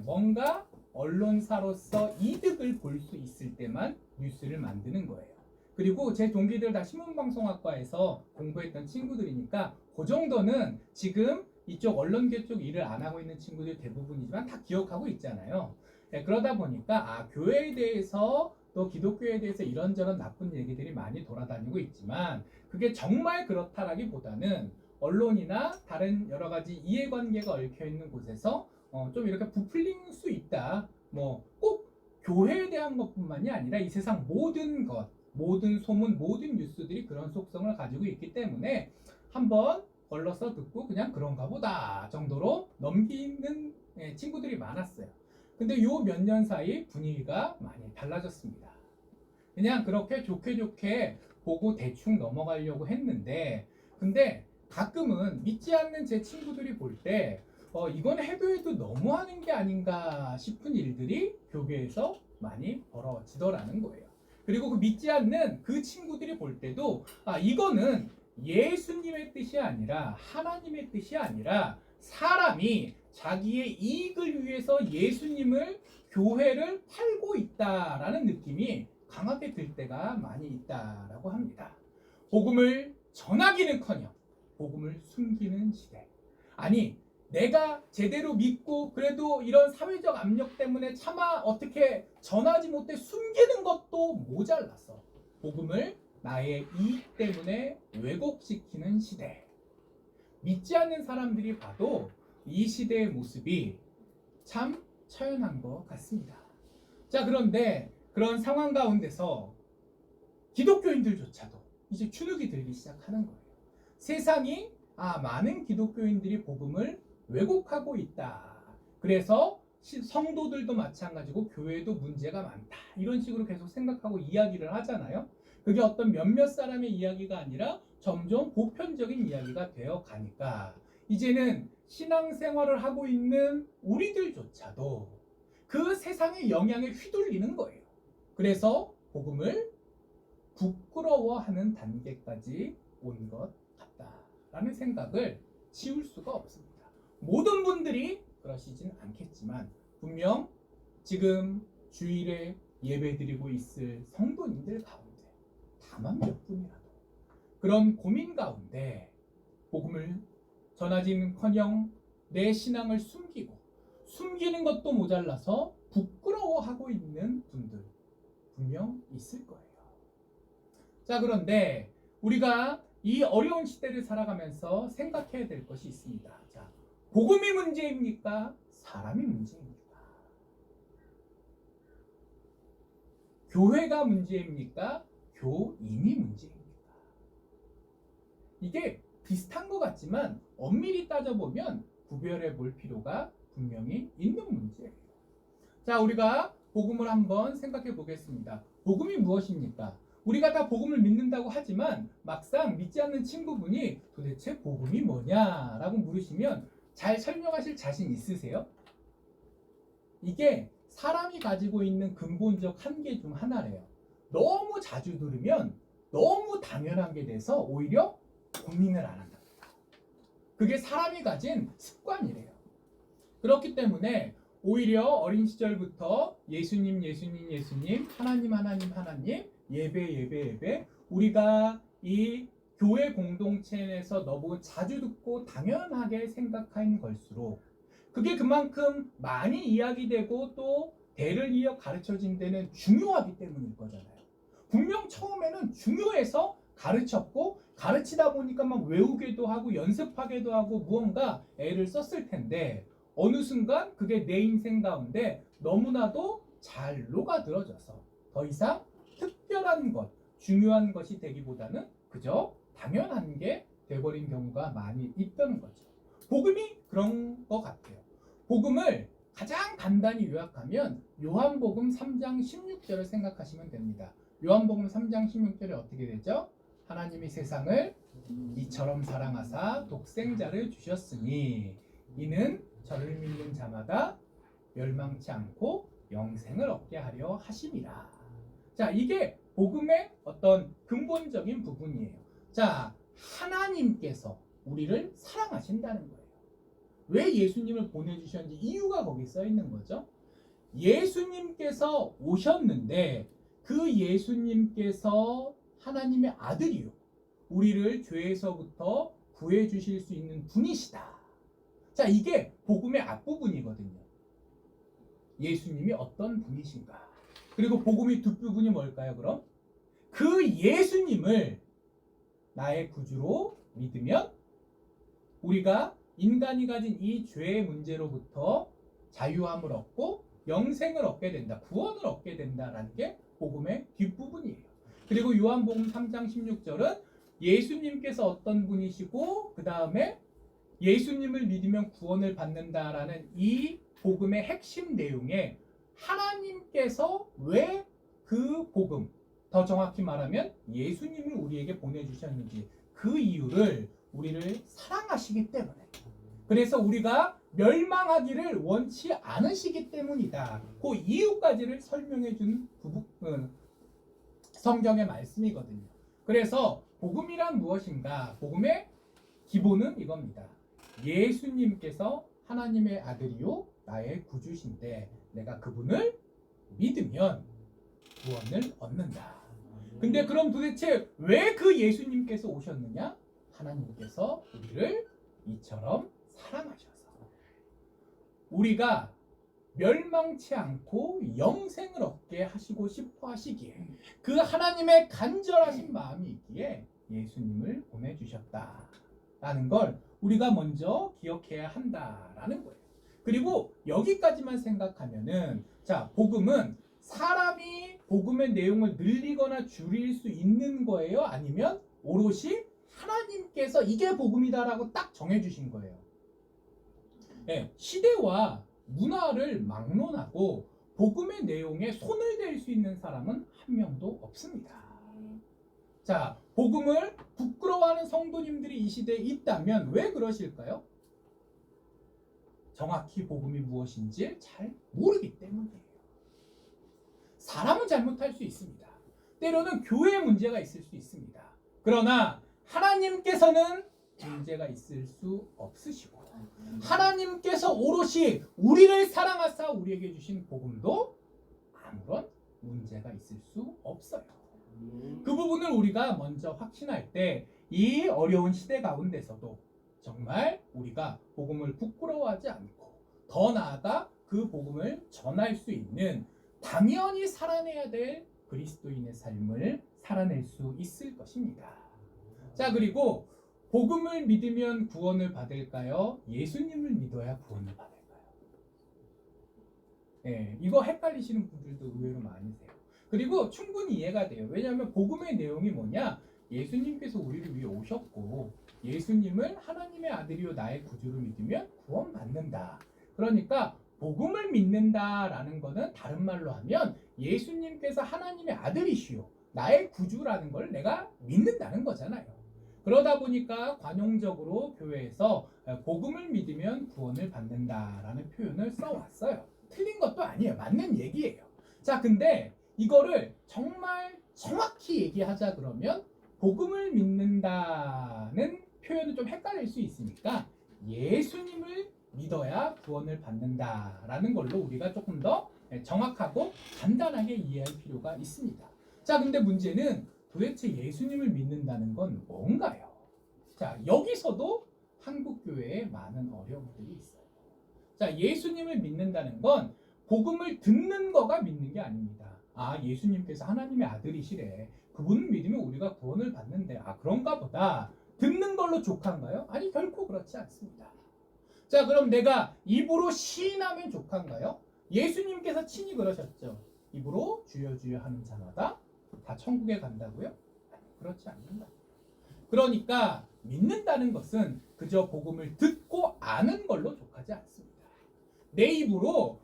뭔가 언론사로서 이득을 볼 수 있을 때만 뉴스를 만드는 거예요. 그리고 제 동기들 다 신문방송학과에서 공부했던 친구들이니까 그 정도는 지금 이쪽 언론계 쪽 일을 안 하고 있는 친구들 대부분이지만 다 기억하고 있잖아요. 그러다 보니까 교회에 대해서 또 기독교에 대해서 이런저런 나쁜 얘기들이 많이 돌아다니고 있지만 그게 정말 그렇다라기보다는 언론이나 다른 여러 가지 이해관계가 얽혀 있는 곳에서 좀 이렇게 부풀릴 수 있다. 뭐 꼭 교회에 대한 것뿐만이 아니라 이 세상 모든 것, 모든 소문, 모든 뉴스들이 그런 속성을 가지고 있기 때문에 한번 걸러서 듣고 그냥 그런가 보다 정도로 넘기는 친구들이 많았어요. 근데 요 몇 년 사이 분위기가 많이 달라졌습니다. 그냥 그렇게 좋게 보고 대충 넘어가려고 했는데 근데 가끔은 믿지 않는 제 친구들이 볼 때 이건 해도 너무하는 게 아닌가 싶은 일들이 교회에서 많이 벌어지더라는 거예요. 그리고 그 믿지 않는 그 친구들이 볼 때도 이거는 예수님의 뜻이 아니라 하나님의 뜻이 아니라 사람이 자기의 이익을 위해서 예수님을 교회를 팔고 있다라는 느낌이 강하게 들 때가 많이 있다라고 합니다. 복음을 전하기는커녕 복음을 숨기는 시대. 아니 내가 제대로 믿고 그래도 이런 사회적 압력 때문에 차마 어떻게 전하지 못해 숨기는 것도 모자랐어. 복음을 나의 이익 때문에 왜곡시키는 시대. 믿지 않는 사람들이 봐도 이 시대의 모습이 참 처연한 것 같습니다. 자, 그런데 그런 상황 가운데서 기독교인들조차도 이제 주눅이 들기 시작하는 거예요. 세상이 많은 기독교인들이 복음을 왜곡하고 있다. 그래서 성도들도 마찬가지고 교회도 문제가 많다. 이런 식으로 계속 생각하고 이야기를 하잖아요. 그게 어떤 몇몇 사람의 이야기가 아니라 점점 보편적인 이야기가 되어 가니까 이제는 신앙생활을 하고 있는 우리들조차도 그 세상의 영향에 휘둘리는 거예요. 그래서 복음을 부끄러워하는 단계까지 온 것 같다라는 생각을 지울 수가 없습니다. 모든 분들이 그러시진 않겠지만 분명 지금 주일에 예배드리고 있을 성도님들 가운데 다만 몇 분이라도 그런 고민 가운데 복음을 전하지는커녕 내 신앙을 숨기는 것도 모자라서 부끄러워하고 있는 분들 분명 있을 거예요. 자, 그런데 우리가 이 어려운 시대를 살아가면서 생각해야 될 것이 있습니다. 자, 복음이 문제입니까? 사람이 문제입니까? 교회가 문제입니까? 교인이 문제입니까? 이게 비슷한 것 같지만 엄밀히 따져보면 구별해 볼 필요가 분명히 있는 문제예요. 자, 우리가 복음을 한번 생각해 보겠습니다. 복음이 무엇입니까? 우리가 다 복음을 믿는다고 하지만 막상 믿지 않는 친구분이 도대체 복음이 뭐냐라고 물으시면 잘 설명하실 자신 있으세요? 이게 사람이 가지고 있는 근본적 한계 중 하나래요. 너무 자주 들으면 너무 당연한 게 돼서 오히려 고민을 안 한답니다. 그게 사람이 가진 습관이래요. 그렇기 때문에 오히려 어린 시절부터 예수님 하나님 예배 우리가 이 교회 공동체에서 너무 자주 듣고 당연하게 생각한 걸수록 그게 그만큼 많이 이야기되고 또 대를 이어 가르쳐진 데는 중요하기 때문일 거잖아요. 분명 처음에는 중요해서 가르쳤고 가르치다 보니까 막 외우기도 하고 연습하기도 하고 무언가 애를 썼을 텐데 어느 순간 그게 내 인생 가운데 너무나도 잘 녹아들어져서 더 이상 특별한 것, 중요한 것이 되기보다는 그저 당연한 게 돼버린 경우가 많이 있다는 거죠. 복음이 그런 것 같아요. 복음을 가장 간단히 요약하면 요한복음 3장 16절을 생각하시면 됩니다. 요한복음 3장 16절에 어떻게 되죠? 하나님이 세상을 이처럼 사랑하사 독생자를 주셨으니 이는 저를 믿는 자마다 멸망치 않고 영생을 얻게 하려 하심이라. 자, 이게 복음의 어떤 근본적인 부분이에요. 자, 하나님께서 우리를 사랑하신다는 거예요. 왜 예수님을 보내주셨는지 이유가 거기 써 있는 거죠. 예수님께서 오셨는데 그 예수님께서 하나님의 아들이요, 우리를 죄에서부터 구해주실 수 있는 분이시다. 자, 이게 복음의 앞부분이거든요. 예수님이 어떤 분이신가. 그리고 복음의 뒷부분이 뭘까요? 그럼 그 예수님을 나의 구주로 믿으면 우리가 인간이 가진 이 죄의 문제로부터 자유함을 얻고 영생을 얻게 된다, 구원을 얻게 된다라는 게 복음의 뒷부분이에요. 그리고 요한복음 3장 16절은 예수님께서 어떤 분이시고 그 다음에 예수님을 믿으면 구원을 받는다라는 이 복음의 핵심 내용에 하나님께서 왜 그 복음, 더 정확히 말하면 예수님을 우리에게 보내주셨는지 그 이유를 우리를 사랑하시기 때문에, 그래서 우리가 멸망하기를 원치 않으시기 때문이다. 그 이유까지를 설명해 준 성경의 말씀이거든요. 그래서 복음이란 무엇인가? 복음의 기본은 이겁니다. 예수님께서 하나님의 아들이요 나의 구주신데 내가 그분을 믿으면 구원을 얻는다. 근데 그럼 도대체 왜 그 예수님께서 오셨느냐? 하나님께서 우리를 이처럼 사랑하셔서 우리가 멸망치 않고 영생을 얻게 하시고 싶어 하시기에, 그 하나님의 간절하신 마음이 있기에 예수님을 보내주셨다라는 걸 우리가 먼저 기억해야 한다라는 거예요. 그리고 여기까지만 생각하면은, 자, 복음은 사람이 복음의 내용을 늘리거나 줄일 수 있는 거예요? 아니면 오롯이 하나님께서 이게 복음이다라고 딱 정해주신 거예요? 네, 시대와 문화를 막론하고 복음의 내용에 손을 댈 수 있는 사람은 한 명도 없습니다. 자, 복음을 부끄러워하는 성도님들이 이 시대에 있다면 왜 그러실까요? 정확히 복음이 무엇인지 잘 모르기 때문이에요. 사람은 잘못할 수 있습니다. 때로는 교회에 문제가 있을 수 있습니다. 그러나 하나님께서는 문제가 있을 수 없으시고, 하나님께서 오롯이 우리를 사랑하사 우리에게 주신 복음도 아무런 문제가 있을 수 없어요. 그 부분을 우리가 먼저 확신할 때 이 어려운 시대 가운데서도 정말 우리가 복음을 부끄러워하지 않고 더 나아가 그 복음을 전할 수 있는, 당연히 살아내야 될 그리스도인의 삶을 살아낼 수 있을 것입니다. 자, 그리고 복음을 믿으면 구원을 받을까요? 예수님을 믿어야 구원을 받을까요? 네, 이거 헷갈리시는 분들도 의외로 많으세요. 그리고 충분히 이해가 돼요. 왜냐하면 복음의 내용이 뭐냐? 예수님께서 우리를 위해 오셨고 예수님을 하나님의 아들이요 나의 구주로 믿으면 구원받는다. 그러니까 복음을 믿는다라는 것은 다른 말로 하면 예수님께서 하나님의 아들이시요 나의 구주라는 걸 내가 믿는다는 거잖아요. 그러다 보니까 관용적으로 교회에서 복음을 믿으면 구원을 받는다라는 표현을 써왔어요. 틀린 것도 아니에요. 맞는 얘기예요. 자, 근데 이거를 정말 정확히 얘기하자 그러면 복음을 믿는다는 표현은 좀 헷갈릴 수 있으니까 예수님을 믿어야 구원을 받는다라는 걸로 우리가 조금 더 정확하고 간단하게 이해할 필요가 있습니다. 자, 근데 문제는 도대체 예수님을 믿는다는 건 뭔가요? 자, 여기서도 한국교회에 많은 어려움들이 있어요. 자, 예수님을 믿는다는 건 복음을 듣는 거가 믿는 게 아닙니다. 아, 예수님께서 하나님의 아들이시래. 그분을 믿으면 우리가 구원을 받는데, 아, 그런가 보다. 듣는 걸로 족한가요? 아니, 결코 그렇지 않습니다. 자, 그럼 내가 입으로 시인하면 족한가요? 예수님께서 친히 그러셨죠. 입으로 주여 주여 하는 자마다 다 천국에 간다고요? 아니, 그렇지 않는다. 그러니까 믿는다는 것은 그저 복음을 듣고 아는 걸로 족하지 않습니다. 내 입으로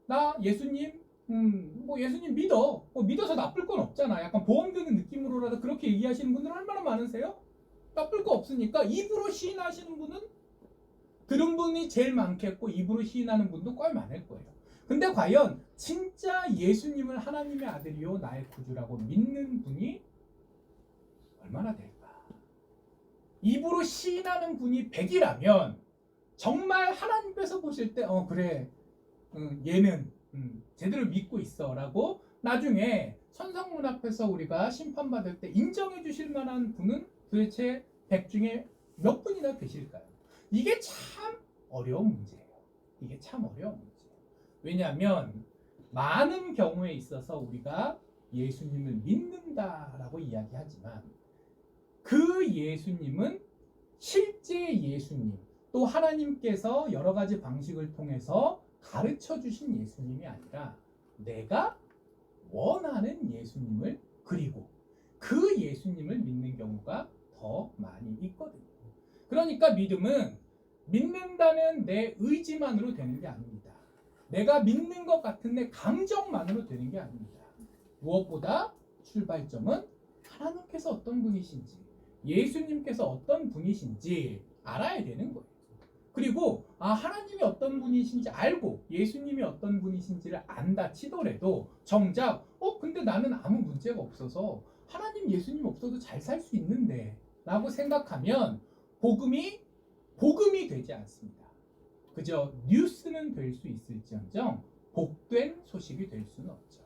나 예수님 뭐 예수님 믿어. 믿어서 나쁠 건 없잖아. 약간 보험 드는 느낌으로라도 그렇게 얘기하시는 분들은 얼마나 많으세요? 나쁠 거 없으니까 입으로 시인하시는 분은 들은 분이 제일 많겠고 입으로 시인하는 분도 꽤 많을 거예요. 근데 과연 진짜 예수님을 하나님의 아들이요 나의 구주라고 믿는 분이 얼마나 될까? 입으로 시인하는 분이 100이라면 정말 하나님께서 보실 때 그래 얘는 제대로 믿고 있어 라고 나중에 천상문 앞에서 우리가 심판받을 때 인정해 주실 만한 분은 도대체 100 중에 몇 분이나 계실까요? 이게 참 어려운 문제예요. 이게 참 어려운 문제예요. 왜냐하면 많은 경우에 있어서 우리가 예수님을 믿는다라고 이야기하지만 그 예수님은 실제 예수님, 또 하나님께서 여러 가지 방식을 통해서 가르쳐 주신 예수님이 아니라 내가 원하는 예수님을, 그리고 그 예수님을 믿는 경우가 더 많이 있거든요. 그러니까 믿음은 믿는다는 내 의지만으로 되는 게 아닙니다. 내가 믿는 것 같은 내 감정만으로 되는 게 아닙니다. 무엇보다 출발점은 하나님께서 어떤 분이신지, 예수님께서 어떤 분이신지 알아야 되는 거예요. 그리고 하나님이 어떤 분이신지 알고 예수님이 어떤 분이신지를 안다 치더라도 정작 근데 나는 아무 문제가 없어서 하나님 예수님 없어도 잘 살 수 있는데 라고 생각하면 복음이 되지 않습니다. 그저 뉴스는 될 수 있을지언정 복된 소식이 될 수는 없죠.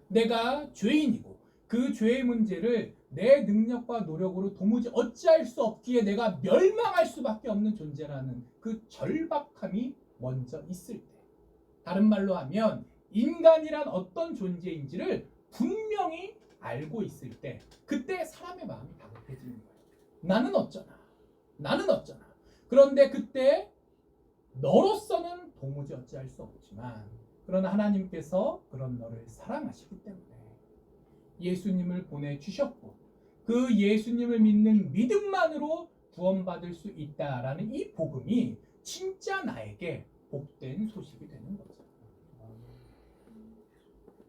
내가 죄인이고 그 죄의 문제를 내 능력과 노력으로 도무지 어찌할 수 없기에 내가 멸망할 수밖에 없는 존재라는 그 절박함이 먼저 있을 때, 다른 말로 하면 인간이란 어떤 존재인지를 분명히 알고 있을 때, 그때 사람의 마음이 다급해지는 거예요. 나는 어쩌나. 그런데 그때 너로서는 도무지 어찌할 수 없지만, 그러나 하나님께서 그런 너를 사랑하시기 때문에 예수님을 보내주셨고 그 예수님을 믿는 믿음만으로 구원받을 수 있다라는 이 복음이 진짜 나에게 복된 소식이 되는 거죠.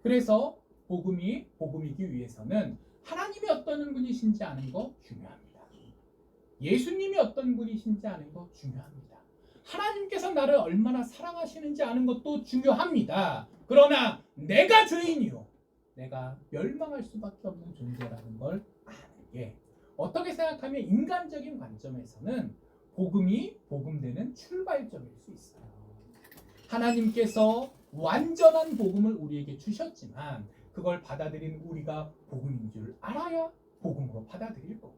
그래서 복음이기 위해서는 하나님이 어떤 분이신지 아는 거 중요합니다. 예수님이 어떤 분이신지 아는 거 중요합니다. 하나님께서 나를 얼마나 사랑하시는지 아는 것도 중요합니다. 그러나 내가 죄인이요, 내가 멸망할 수밖에 없는 존재라는 걸 아는 게 어떻게 생각하면 인간적인 관점에서는 복음이 복음되는 출발점일 수 있어요. 하나님께서 완전한 복음을 우리에게 주셨지만 그걸 받아들인 우리가 복음인 줄 알아야 복음으로 받아들일 거고,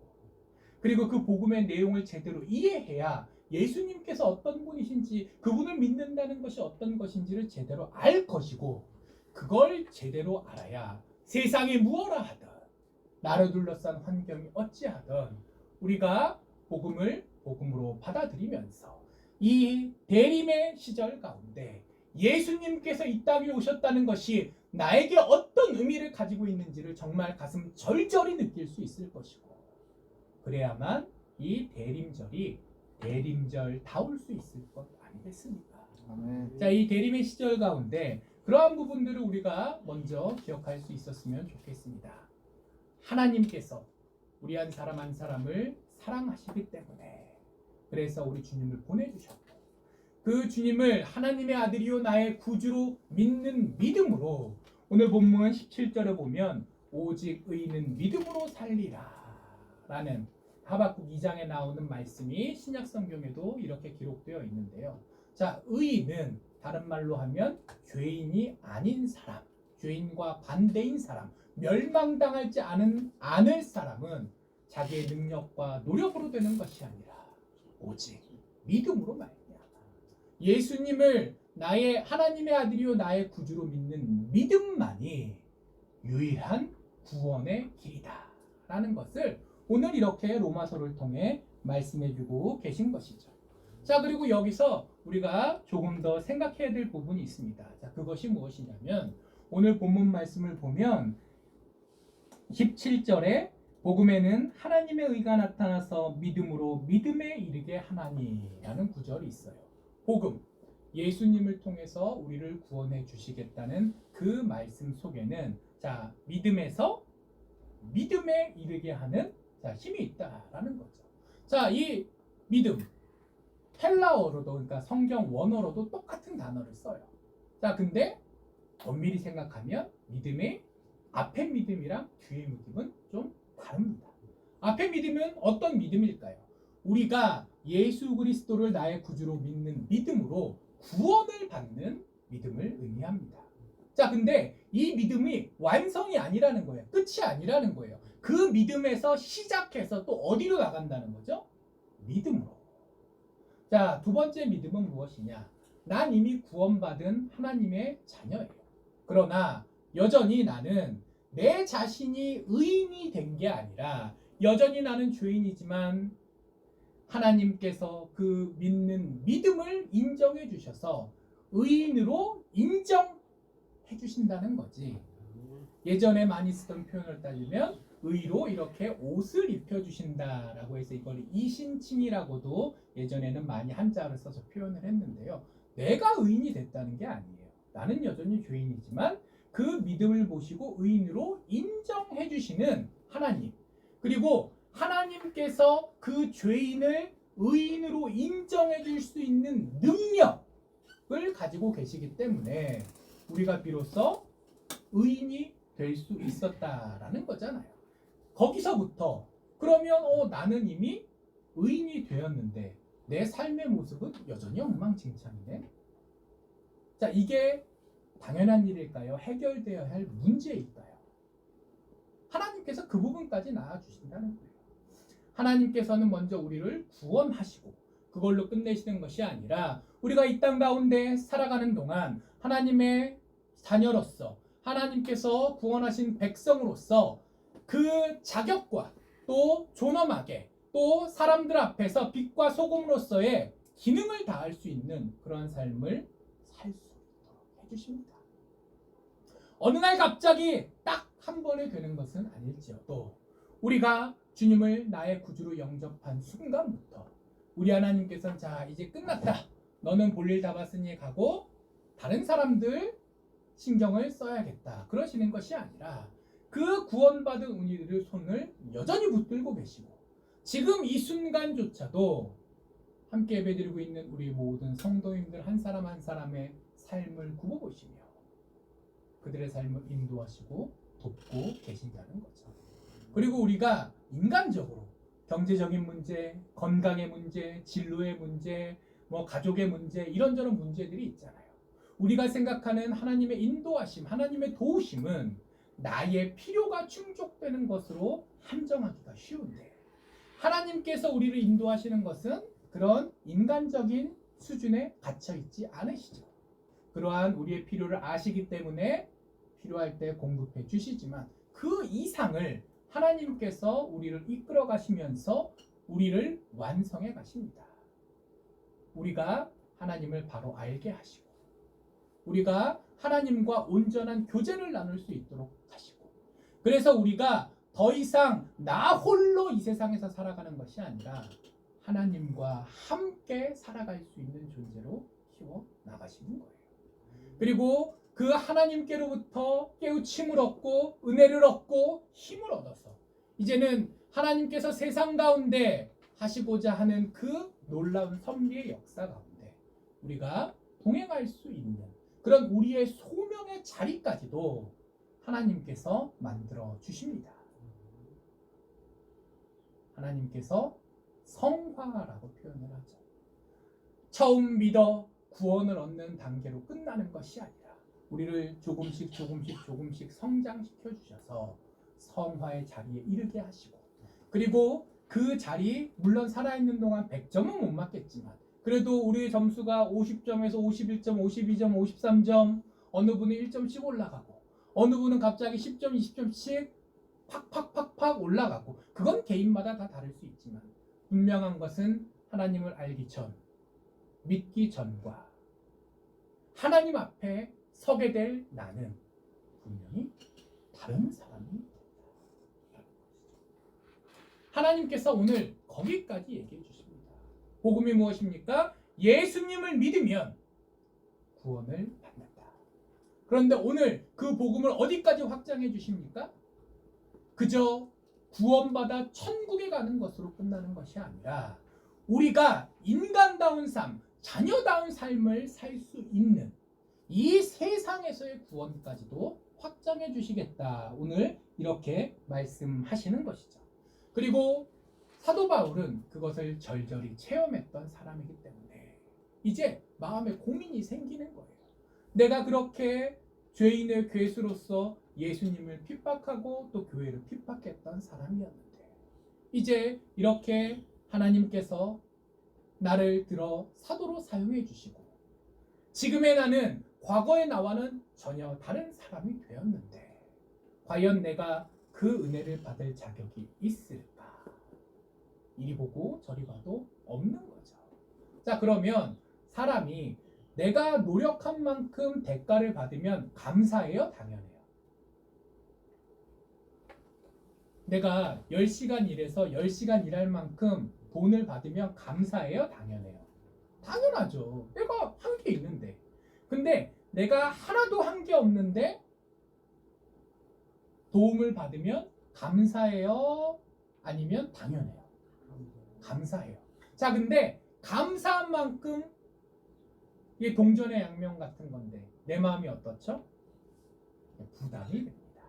그리고 그 복음의 내용을 제대로 이해해야 예수님께서 어떤 분이신지, 그분을 믿는다는 것이 어떤 것인지를 제대로 알 것이고, 그걸 제대로 알아야 세상이 무엇라 하든 나를 둘러싼 환경이 어찌하든 우리가 복음을 복음으로 받아들이면서 이 대림의 시절 가운데 예수님께서 이 땅에 오셨다는 것이 나에게 어떤 의미를 가지고 있는지를 정말 가슴 절절히 느낄 수 있을 것이고, 그래야만 이 대림절이 대림절다울 수 있을 것 아니겠습니까? 아멘. 자, 이 대림의 시절 가운데 그러한 부분들을 우리가 먼저 기억할 수 있었으면 좋겠습니다. 하나님께서 우리 한 사람을 사랑하시기 때문에 그래서 우리 주님을 보내주셨고, 그 주님을 하나님의 아들이요 나의 구주로 믿는 믿음으로, 오늘 본문 17절에 보면 오직 의인은 믿음으로 살리라 라는 하박국 2장에 나오는 말씀이 신약 성경에도 이렇게 기록되어 있는데요. 자, 의인은 다른 말로 하면 죄인이 아닌 사람, 죄인과 반대인 사람, 멸망당하지 않을 사람은 자기의 능력과 노력으로 되는 것이 아니라 오직 믿음으로 말미암아 예수님을 나의 하나님의 아들이요 나의 구주로 믿는 믿음만이 유일한 구원의 길이다 라는 것을 오늘 이렇게 로마서를 통해 말씀해주고 계신 것이죠. 자, 그리고 여기서 우리가 조금 더 생각해야 될 부분이 있습니다. 자, 그것이 무엇이냐면 오늘 본문 말씀을 보면 17절에 복음에는 하나님의 의가 나타나서 믿음으로 믿음에 이르게 하나니라는 구절이 있어요. 복음, 예수님을 통해서 우리를 구원해 주시겠다는 그 말씀 속에는 자, 믿음에서 믿음에 이르게 하는 힘이 있다라는 거죠. 자, 이 믿음, 헬라어로도, 그러니까 성경 원어로도 똑같은 단어를 써요. 자, 근데 엄밀히 생각하면 믿음의 앞에 믿음이랑 뒤에 믿음은 좀 다릅니다. 앞에 믿음은 어떤 믿음일까요? 우리가 예수 그리스도를 나의 구주로 믿는 믿음으로 구원을 받는 믿음을 의미합니다. 자, 근데 이 믿음이 완성이 아니라는 거예요. 끝이 아니라는 거예요. 그 믿음에서 시작해서 또 어디로 나간다는 거죠? 믿음으로. 자, 두 번째 믿음은 무엇이냐? 난 이미 구원받은 하나님의 자녀예요. 그러나 여전히 나는 내 자신이 의인이 된 게 아니라 여전히 나는 죄인이지만 하나님께서 그 믿는 믿음을 인정해 주셔서 의인으로 인정해 주신다는 거지. 예전에 많이 쓰던 표현을 따지면 의로 이렇게 옷을 입혀주신다라고 해서 이걸 이신칭이라고도 예전에는 많이 한자를 써서 표현을 했는데요. 내가 의인이 됐다는 게 아니에요. 나는 여전히 죄인이지만 그 믿음을 보시고 의인으로 인정해 주시는 하나님, 그리고 하나님께서 그 죄인을 의인으로 인정해 줄 수 있는 능력을 가지고 계시기 때문에 우리가 비로소 의인이 될 수 있었다라는 거잖아요. 거기서부터 그러면 나는 이미 의인이 되었는데 내 삶의 모습은 여전히 엉망진창이네. 자, 이게 당연한 일일까요? 해결되어야 할 문제일까요? 하나님께서 그 부분까지 나아주신다는 거예요. 하나님께서는 먼저 우리를 구원하시고 그걸로 끝내시는 것이 아니라 우리가 이 땅 가운데 살아가는 동안 하나님의 자녀로서 하나님께서 구원하신 백성으로서 그 자격과 또 존엄하게 또 사람들 앞에서 빛과 소금으로서의 기능을 다할 수 있는 그런 삶을 살 수 있도록 해주십니다. 어느 날 갑자기 딱 한 번에 되는 것은 아닐지어도 우리가 주님을 나의 구주로 영접한 순간부터 우리 하나님께서는 자 이제 끝났다. 너는 볼일 다 봤으니 가고 다른 사람들 신경을 써야겠다. 그러시는 것이 아니라 그 구원받은 우리들의 손을 여전히 붙들고 계시고 지금 이 순간조차도 함께 예배드리고 있는 우리 모든 성도님들 한 사람 한 사람의 삶을 굽어보시며 그들의 삶을 인도하시고 돕고 계신다는 거죠. 그리고 우리가 인간적으로 경제적인 문제, 건강의 문제, 진로의 문제, 가족의 문제 이런저런 문제들이 있잖아요. 우리가 생각하는 하나님의 인도하심, 하나님의 도우심은 나의 필요가 충족되는 것으로 한정하기가 쉬운데 하나님께서 우리를 인도하시는 것은 그런 인간적인 수준에 갇혀 있지 않으시죠. 그러한 우리의 필요를 아시기 때문에 필요할 때 공급해 주시지만 그 이상을 하나님께서 우리를 이끌어 가시면서 우리를 완성해 가십니다. 우리가 하나님을 바로 알게 하시고 우리가 하나님과 온전한 교제를 나눌 수 있도록 하시고 그래서 우리가 더 이상 나 홀로 이 세상에서 살아가는 것이 아니라 하나님과 함께 살아갈 수 있는 존재로 키워 나가시는 거예요. 그리고 그 하나님께로부터 깨우침을 얻고 은혜를 얻고 힘을 얻어서 이제는 하나님께서 세상 가운데 하시고자 하는 그 놀라운 섭리의 역사 가운데 우리가 동행할 수 있는 그런 우리의 소명의 자리까지도 하나님께서 만들어 주십니다. 하나님께서 성화라고 표현을 하죠. 처음 믿어 구원을 얻는 단계로 끝나는 것이 아니라 우리를 조금씩 성장시켜 주셔서 성화의 자리에 이르게 하시고 그리고 그 자리 물론 살아있는 동안 100점은 못 맞겠지만 그래도 우리의 점수가 50점에서 51점, 52점, 53점 어느 분은 1점씩 올라가고 어느 분은 갑자기 10점, 20점씩 팍팍팍팍 올라가고 그건 개인마다 다 다를 수 있지만 분명한 것은 하나님을 알기 전, 믿기 전과 하나님 앞에 서게 될 나는 분명히 다른 사람이 된다. 하나님께서 오늘 거기까지 얘기해 주십니다. 복음이 무엇입니까? 예수님을 믿으면 구원을 받는다. 그런데 오늘 그 복음을 어디까지 확장해 주십니까? 그저 구원받아 천국에 가는 것으로 끝나는 것이 아니라 우리가 인간다운 삶, 자녀다운 삶을 살 수 있는 이 세상에서의 구원까지도 확장해 주시겠다. 오늘 이렇게 말씀하시는 것이죠. 그리고 사도 바울은 그것을 절절히 체험했던 사람이기 때문에 이제 마음에 고민이 생기는 거예요. 내가 그렇게 죄인의 괴수로서 예수님을 핍박하고 또 교회를 핍박했던 사람이었는데 이제 이렇게 하나님께서 나를 들어 사도로 사용해 주시고 지금의 나는 과거의 나와는 전혀 다른 사람이 되었는데 과연 내가 그 은혜를 받을 자격이 있을까? 이리 보고 저리 봐도 없는 거죠. 자, 그러면 사람이 내가 노력한 만큼 대가를 받으면 감사해요? 당연해요. 내가 10시간 일해서 10시간 일할 만큼 돈을 받으면 감사해요? 당연해요. 당연하죠. 내가 한 게 있는데. 근데 내가 하나도 한 게 없는데 도움을 받으면 감사해요? 아니면 당연해요? 감사해요. 자, 근데 감사한 만큼 이게 동전의 양면 같은 건데 내 마음이 어떻죠? 부담이 됩니다.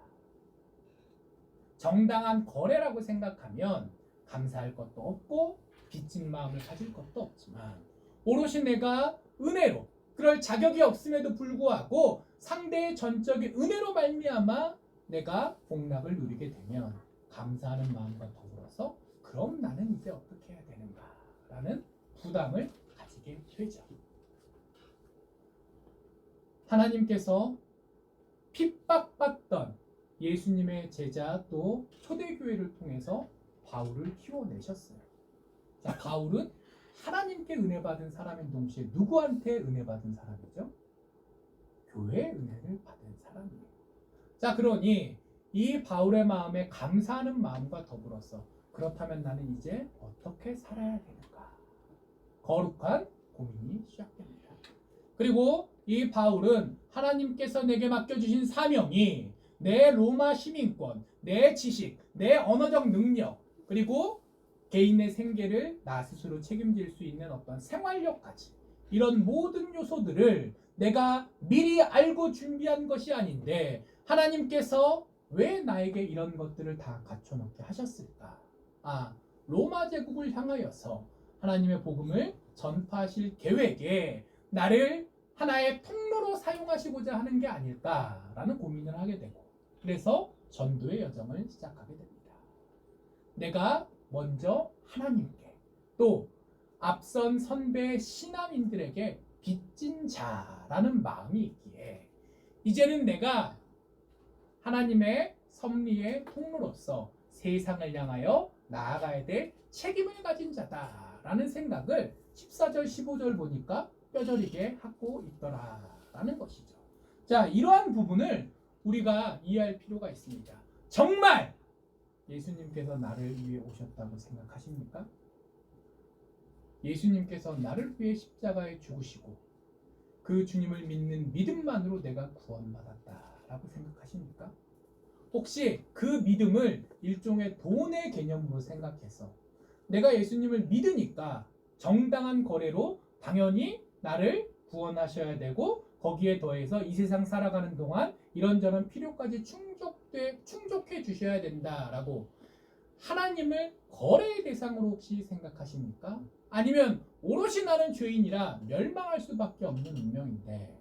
정당한 거래라고 생각하면 감사할 것도 없고 빚진 마음을 가질 것도 없지만 오롯이 내가 은혜로 그럴 자격이 없음에도 불구하고 상대의 전적인 은혜로 말미암아 내가 복락을 누리게 되면 감사하는 마음과 더불어서 그럼 나는 이제 어떻게 해야 되는가 라는 부담을 가지게 되죠. 하나님께서 핍박받던 예수님의 제자 또 초대교회를 통해서 바울을 키워내셨어요. 자, 바울은 하나님께 은혜 받은 사람인 동시에 누구한테 은혜 받은 사람이죠? 교회의 은혜를 받은 사람이에요. 자, 그러니 이 바울의 마음에 감사하는 마음과 더불어서 그렇다면 나는 이제 어떻게 살아야 되는가? 거룩한 고민이 시작됩니다. 그리고 이 바울은 하나님께서 내게 맡겨주신 사명이 내 로마 시민권, 내 지식, 내 언어적 능력, 그리고 개인의 생계를 나 스스로 책임질 수 있는 어떤 생활력까지 이런 모든 요소들을 내가 미리 알고 준비한 것이 아닌데 하나님께서 왜 나에게 이런 것들을 다 갖춰놓게 하셨을까? 아, 로마 제국을 향하여서 하나님의 복음을 전파하실 계획에 나를 하나의 통로로 사용하시고자 하는 게 아닐까라는 고민을 하게 되고 그래서 전도의 여정을 시작하게 됩니다. 내가 먼저 하나님께 또 앞선 선배 신앙인들에게 빚진 자라는 마음이 있기에 이제는 내가 하나님의 섭리의 통로로서 세상을 향하여 나아가야 될 책임을 가진 자다라는 생각을 14절 15절 보니까 뼈저리게 하고 있더라라는 것이죠. 자, 이러한 부분을 우리가 이해할 필요가 있습니다. 정말 예수님께서 나를 위해 오셨다고 생각하십니까? 예수님께서 나를 위해 십자가에 죽으시고 그 주님을 믿는 믿음만으로 내가 구원받았다라고 생각하십니까? 혹시 그 믿음을 일종의 돈의 개념으로 생각해서 내가 예수님을 믿으니까 정당한 거래로 당연히 나를 구원하셔야 되고 거기에 더해서 이 세상 살아가는 동안 이런저런 필요까지 충족해 주셔야 된다라고 하나님을 거래의 대상으로 혹시 생각하십니까? 아니면 오롯이 나는 죄인이라 멸망할 수밖에 없는 운명인데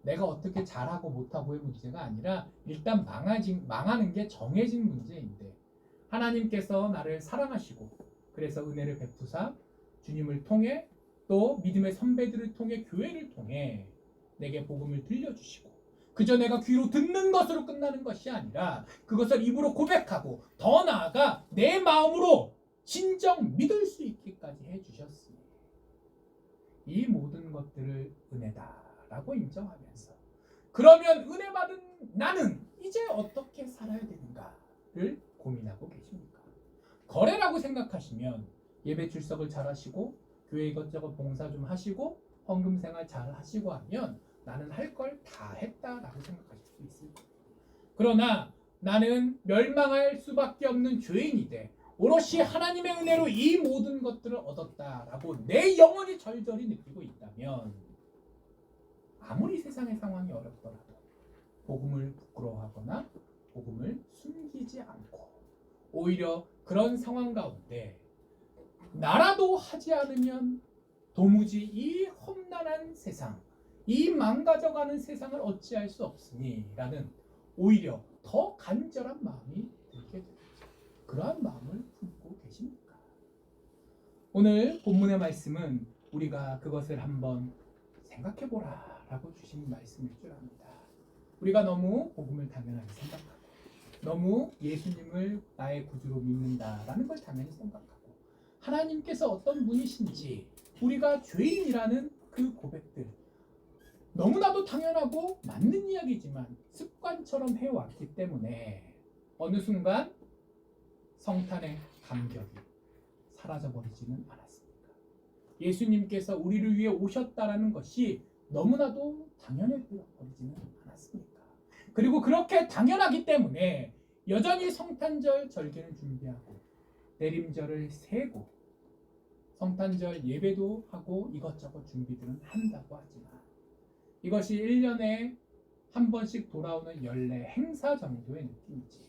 내가 어떻게 잘하고 못하고의 문제가 아니라 일단 망하는 게 정해진 문제인데 하나님께서 나를 사랑하시고 그래서 은혜를 베푸사 주님을 통해 또 믿음의 선배들을 통해 교회를 통해 내게 복음을 들려주시고 그저 내가 귀로 듣는 것으로 끝나는 것이 아니라 그것을 입으로 고백하고 더 나아가 내 마음으로 진정 믿을 수 있기까지 해주셨으니 이 모든 것들을 은혜다라고 인정하면서 그러면 은혜 받은 나는 이제 어떻게 살아야 되는가를 고민하고 계십니까? 거래라고 생각하시면 예배 출석을 잘 하시고 교회 이것저것 봉사 좀 하시고 헌금 생활 잘 하시고 하면 나는 할 걸 다 했다라고 생각하실 수 있을 거예요. 그러나 나는 멸망할 수밖에 없는 죄인이 돼 오롯이 하나님의 은혜로 이 모든 것들을 얻었다라고 내 영혼이 절절히 느끼고 있다면 아무리 세상의 상황이 어렵더라도 복음을 부끄러워하거나 복음을 숨기지 않고 오히려 그런 상황 가운데 나라도 하지 않으면 도무지 이 험난한 세상, 이 망가져가는 세상을 어찌할 수 없으니 라는 오히려 더 간절한 마음이 들게 됩니다. 그러한 마음을 품고 계십니까? 오늘 본문의 말씀은 우리가 그것을 한번 생각해보라 라고 주신 말씀일 줄 압니다. 우리가 너무 복음을 당연하게 생각하고 너무 예수님을 나의 구주로 믿는다라는 걸 당연히 생각하고 하나님께서 어떤 분이신지 우리가 죄인이라는 그 고백들 너무나도 당연하고 맞는 이야기지만 습관처럼 해왔기 때문에 어느 순간 성탄의 감격이 사라져버리지는 않았습니까? 예수님께서 우리를 위해 오셨다라는 것이 너무나도 당연해 보여버리지는 않았습니까? 그리고 그렇게 당연하기 때문에 여전히 성탄절 절기는 준비하고 내림절을 세고 성탄절 예배도 하고 이것저것 준비들은 한다고 하지만 이것이 1년에 한 번씩 돌아오는 연례 행사 정도의 느낌이지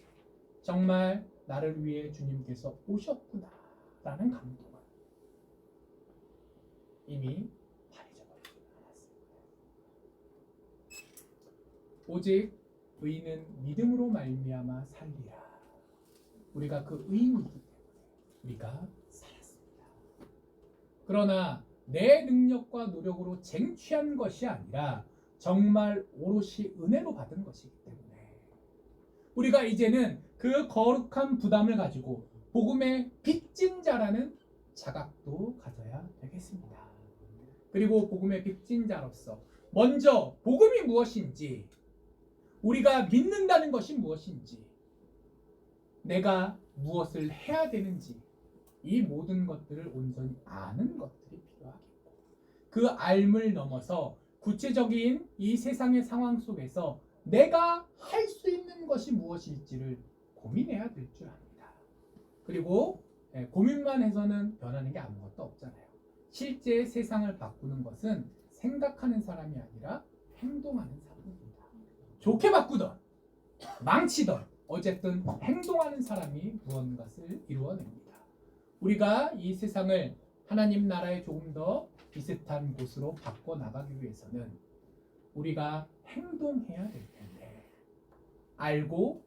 정말 나를 위해 주님께서 오셨구나 라는 감동을 이미 가져버리지 않았습니다. 오직 의인은 믿음으로 말미암아 살리라. 우리가 그 의인이기 때문에 우리가 살았습니다. 그러나 내 능력과 노력으로 쟁취한 것이 아니라 정말 오롯이 은혜로 받은 것이기 때문에 우리가 이제는 그 거룩한 부담을 가지고 복음의 빚진 자라는 자각도 가져야 되겠습니다. 그리고 복음의 빚진 자로서 먼저 복음이 무엇인지 우리가 믿는다는 것이 무엇인지 내가 무엇을 해야 되는지 이 모든 것들을 온전히 아는 것들이 필요하겠고 그 알물 넘어서 구체적인 이 세상의 상황 속에서 내가 할 수 있는 것이 무엇일지를 고민해야 될 줄 압니다. 그리고 고민만 해서는 변하는 게 아무것도 없잖아요. 실제 세상을 바꾸는 것은 생각하는 사람이 아니라 행동하는 사람입니다. 좋게 바꾸든 망치든 어쨌든 행동하는 사람이 무언가를 이루어냅니다. 우리가 이 세상을 하나님 나라에 조금 더 비슷한 곳으로 바꿔나가기 위해서는 우리가 행동해야 될 텐데 알고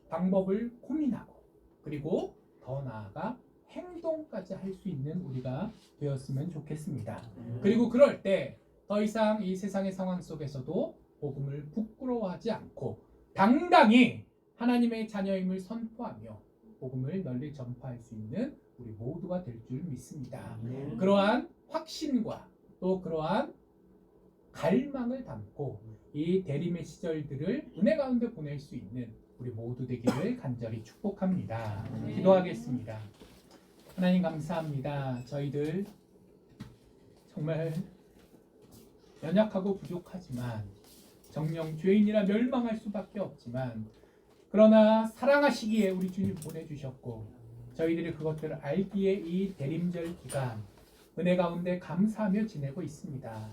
방법을 고민하고 그리고 더 나아가 행동까지 할 수 있는 우리가 되었으면 좋겠습니다. 그리고 그럴 때 더 이상 이 세상의 상황 속에서도 복음을 부끄러워하지 않고 당당히 하나님의 자녀임을 선포하며 복음을 널리 전파할 수 있는 우리 모두가 될 줄 믿습니다. 그러한 확신과 또 그러한 갈망을 담고 이 대림의 시절들을 은혜 가운데 보낼 수 있는 우리 모두 되기를 간절히 축복합니다. 기도하겠습니다. 하나님 감사합니다. 저희들 정말 연약하고 부족하지만 정령 죄인이라 멸망할 수밖에 없지만 그러나 사랑하시기에 우리 주님 보내주셨고 저희들이 그것들을 알기에 이 대림절 기간 은혜 가운데 감사하며 지내고 있습니다.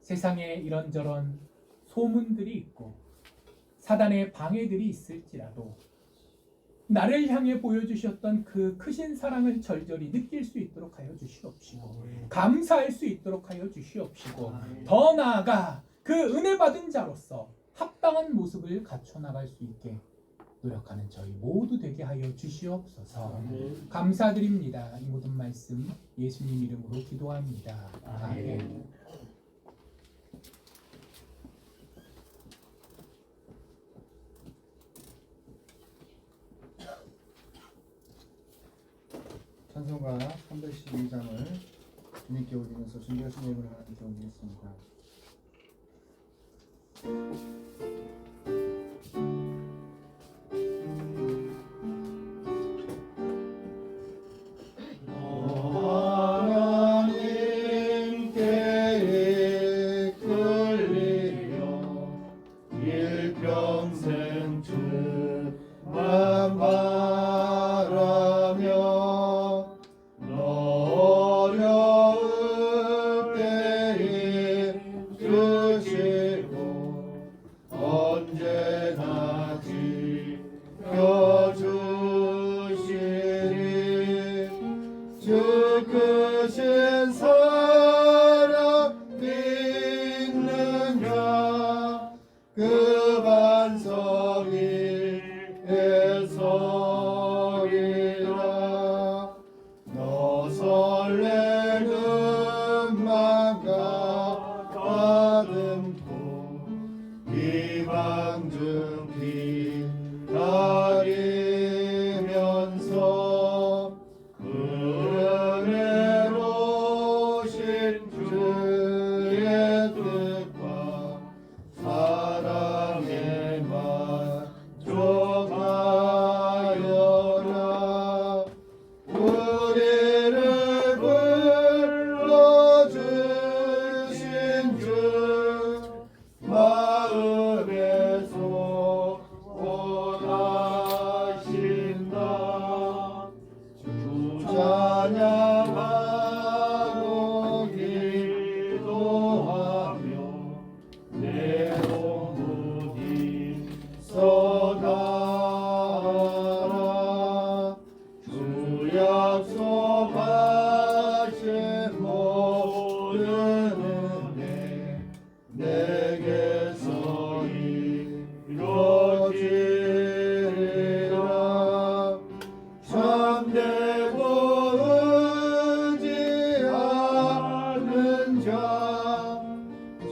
세상에 이런저런 소문들이 있고 사단의 방해들이 있을지라도 나를 향해 보여주셨던 그 크신 사랑을 절절히 느낄 수 있도록 하여 주시옵시고 감사할 수 있도록 하여 주시옵시고 더 나아가 그 은혜 받은 자로서 합당한 모습을 갖춰나갈 수 있게 노력하는 저희 모두 되게 하여 주시옵소서. 감사드립니다. 이 모든 말씀 예수님 이름으로 기도합니다. 아멘. 찬송가 312장을 주님께 올리면서 준비하신 예물을 하나님께 올리겠습니다. 하나님께 끌리며 일평생 주만 바라며 어려울 때에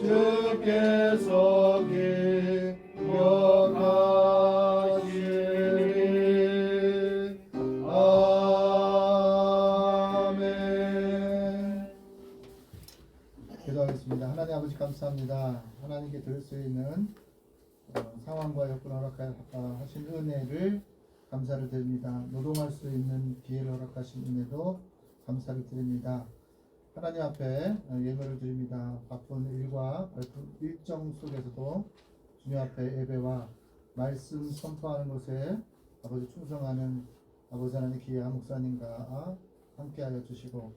주께서 기억하시리. 아멘. 기도하겠습니다. 하나님 아버지 감사합니다. 하나님께 드릴 수 있는 상황과 여건을 허락하신 은혜를 감사를 드립니다. 노동할 수 있는 기회를 허락하신 은혜도 감사를 드립니다. 하나님 앞에 예배를 드립니다. 바쁜 일과 바쁜 일정 속에서도 주님 앞에 예배와 말씀 선포하는 것에 아버지 충성하는 아버지 하나님 귀한 목사님과 함께하여 주시고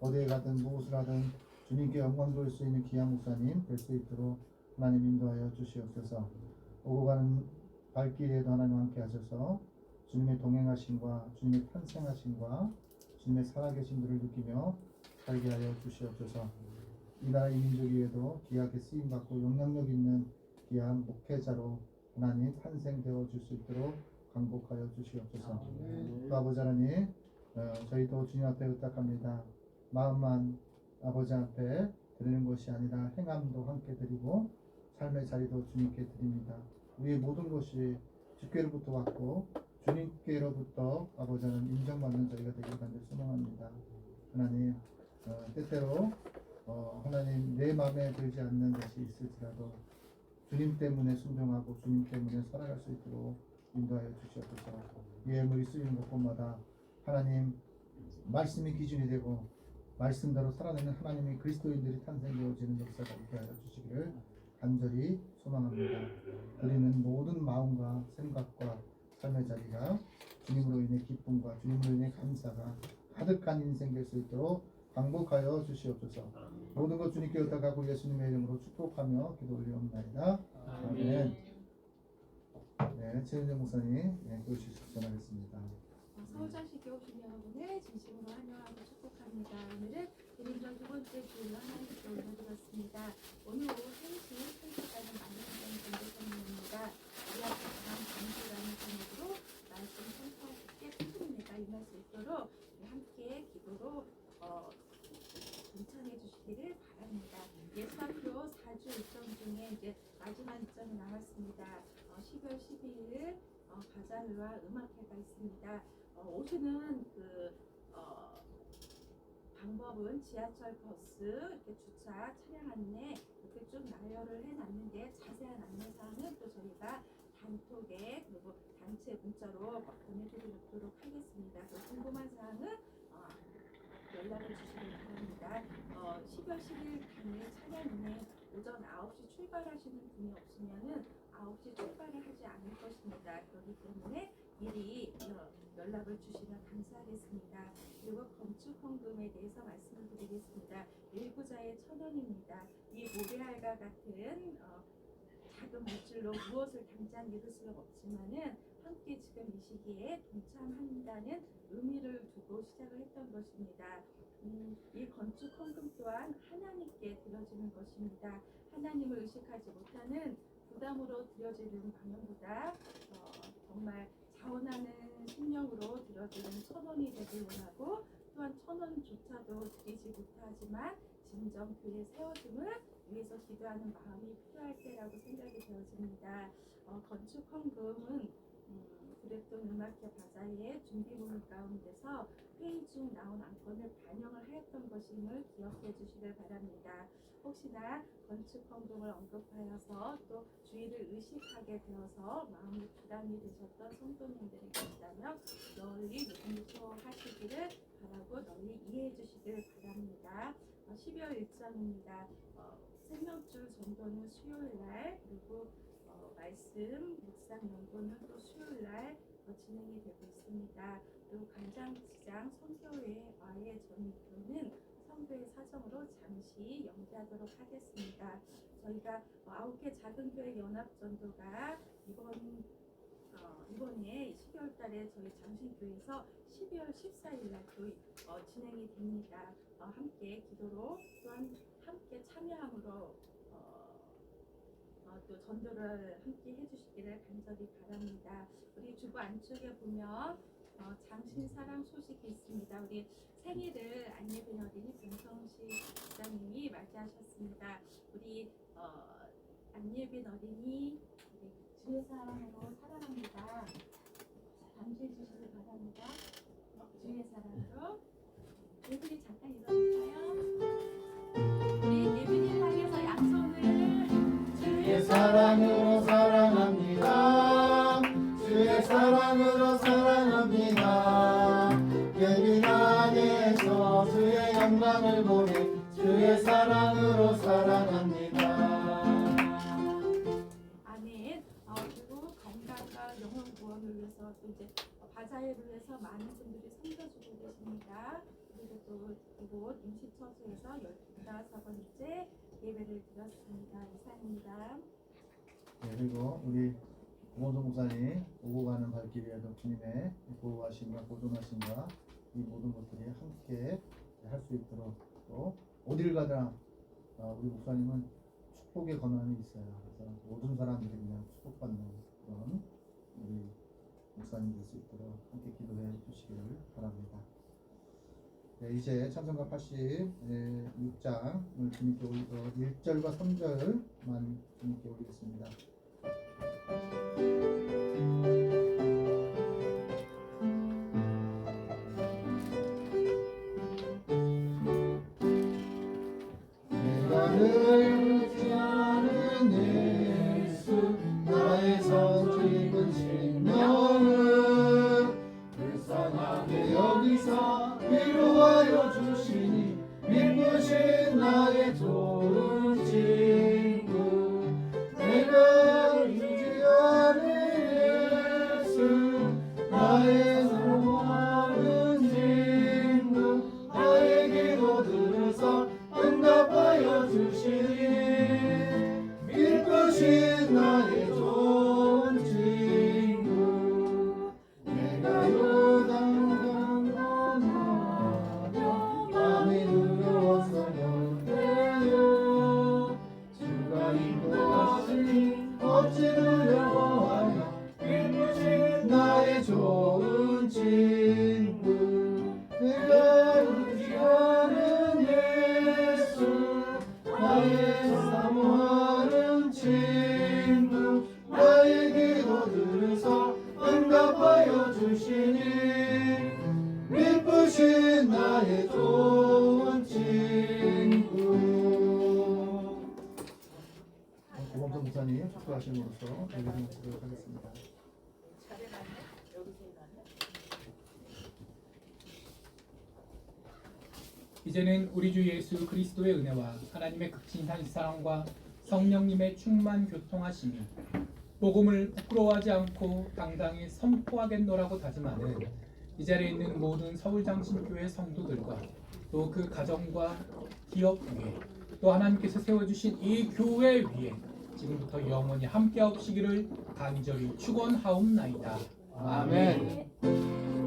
어디에 가든 무엇을 하든 주님께 영광 돌릴 수 있는 귀한 목사님 될 수 있도록 하나님 인도하여 주시옵소서. 오고 가는 발길에도 하나님 함께 하셔서 주님의 동행하심과 주님의 탄생하심과 주님의 살아계심들을 느끼며 살게 하여 주시옵소서. 이 나라 이 민족 위에도 귀하게 쓰임받고 영향력 있는 귀한 목회자로 하나님 탄생되어 줄 수 있도록 강복하여 주시옵소서. 또 아버지 하나님 저희도 주님 앞에 의탁합니다. 마음만 아버지 앞에 드리는 것이 아니라 행함도 함께 드리고 삶의 자리도 주님께 드립니다. 우리의 모든 것이 주께로부터 왔고 주님께로부터 아버지 하나님 인정받는 저희가 되길 간절히 소망합니다. 하나님 때때로 하나님 내 마음에 들지 않는 것이 있을지라도 주님 때문에 순종하고 주님 때문에 살아갈 수 있도록 인도하여 주시옵소서. 예물이 쓰이는 곳곳마다 하나님 말씀이 기준이 되고 말씀대로 살아내는 하나님의 그리스도인들이 탄생되어지는 역사가 있게 하여 주시기를 간절히 소망합니다. 드리는 모든 마음과 생각과 삶의 자리가 주님으로 인해 기쁨과 주님으로 인해 감사가 가득한 인생 될 수 있도록 강복하여 주시옵소서. 모든 것 주님께 의탁하고 예수님의 이름으로 축복하며 기도 올리옵나이다. 아멘. 네, 최은정 목사님 교실 전하겠습니다. 서울장식교 오신 여러분을 진심으로 환영하고 축복합니다. 오늘은 기림전 두 번째 주일로 하나님께 올려드렸습니다. 오늘 오후 3시 선교가는 많은 분들이 전도선입니다. 우리 앞에 다음 전주라는 제목으로 말씀 선포하게 푸른내가 임할 수 있도록 함께 기도로 동참해 주시기를 바랍니다. 예수학교 4주 일정 중에 이제 마지막 일정이 남았습니다. 12월 12일 바자회와 음악회가 있습니다. 오시는 방법은 지하철 버스 이렇게 주차 차량 안내 이렇게 쭉 나열을 해놨는데 자세한 안내사항은 또 저희가 단톡에 그리고 단체 문자로 보내드리도록 하겠습니다. 궁금한 사항은 연락을 주시기 바랍니다. 12월 10일 당일 차량인에 오전 9시 출발하시는 분이 없으면은 9시 출발을 하지 않을 것입니다. 그렇기 때문에 미리 연락을 주시면 감사하겠습니다. 그리고 건축헌금에 대해서 말씀을 드리겠습니다. 일구자의 1,000원입니다. 이 모래알과 같은 작은 물질로 무엇을 당장 이룰 수는 없지만은 함께 지금 이 시기에 동참한다는 의미를 두고 시작을 했던 것입니다. 이 건축헌금 또한 하나님께 드려지는 것입니다. 하나님을 의식하지 못하는 부담으로 드려지는 방향보다 정말 자원하는 심령으로 드려지는 1,000원이 되길 원하고 또한 1,000원조차도 드리지 못하지만 진정 교회 세워짐을 위해서 기도하는 마음이 필요할 때라고 생각이 되어집니다. 건축헌금은 그랬던 음악회 바자회의 준비물 가운데서 회의 중 나온 안건을 반영을 하였던 것임을 기억해 주시길 바랍니다. 혹시나 건축헌금을 언급하여서 또 주의를 의식하게 되어서 마음이 부담이 되셨던 성도님들이 계시다면 널리 용서하시기를 바라고 널리 이해해 주시길 바랍니다. 12월 일정입니다. 생명줄 전도는 수요일날 그리고 말씀 묵상 연구는 또 수요일날 진행이 되고 있습니다. 그리고 간장시장 성교회와의 전도는 성교회 사정으로 잠시 연기하도록 하겠습니다. 저희가 9개 작은 교회 연합전도가 이번에 12월 달에 저희 장신교회에서 12월 14일 날 또 진행이 됩니다. 함께 기도로 또한 함께 참여함으로 또 전도를 함께 해주시기를 간절히 바랍니다. 우리 주부 안쪽에 보면 장신사랑 소식이 있습니다. 우리 생일을 안예빈 어린이 김성식 집사님이 맞이하셨습니다. 우리 안예빈 어린이 주의 사랑으로 사랑합니다. 잠시해 주시기 바랍니다. 주의 사랑으로 예빈이 잠깐 일어날까요? 우리 예빈이를 향해서 양손을 주의 사랑으로 사랑합니다. 주의 사랑으로 사랑합니다. 예빈 안에서 주의 영광을 보내 주의 사랑으로 사랑합니다. 아멘. 그리고 건강과 영혼 구원을 위해서 또 이제 바자회를 위해서 많은 분들이 섬겨주고 계십니다. 그리고 또 이곳 임시처소에서 15번째 예배를 드렸습니다. 이상입니다. 네, 그리고 우리 고원성 목사님 오고 가는 발길에도 주님의 보호하심과 보존하심과 이 모든 것들이 함께 할 수 있도록 또 어딜 가나 우리 목사님은 축복의 권한이 있어요. 그래서 모든 사람들이 그냥 축복받는 그런 우리 목사님 될 수 있도록 함께 기도해 주시기를 바랍니다. 네, 이제 찬송가 86장을 주님께 1절과 3절만 주님께 올리겠습니다. 내가 늘 의지하는 예수 나의 선지은 신령은 불쌍하게 여기서 위로하여 주시니 믿으신 나의 좋은 친구 내가 의지하는 예수 나의 사랑하는 친구 나의 기도 들으사 응답하여 주시니 믿으신 나의 좋은 친구 내가 요단 건너며 마음이 두려워서 연대요 주가 인도하시니 어찌 두려워하냐 믿으신 나의 좋은 친구 내가 의지하는 예수 나의 사모하는 친구 나의 기도 들으사 응답하여 주시니 믿으신 나의 좋은 친구. 고범성 목사님 축도하심으로써 예배를 드리도록 하겠습니다. 이제는 우리 주 예수 그리스도의 은혜와 하나님의 극진한 사랑과 성령님의 충만 교통하심이 복음을 부끄러워하지 않고 당당히 선포하겠노라고 다짐하는 이 자리에 있는 모든 서울장신교회 성도들과 또 그 가정과 기업 위에 또 하나님께서 세워주신 이 교회 위에 지금부터 영원히 함께하옵시기를 간절히 축원하옵나이다. 아멘. 네.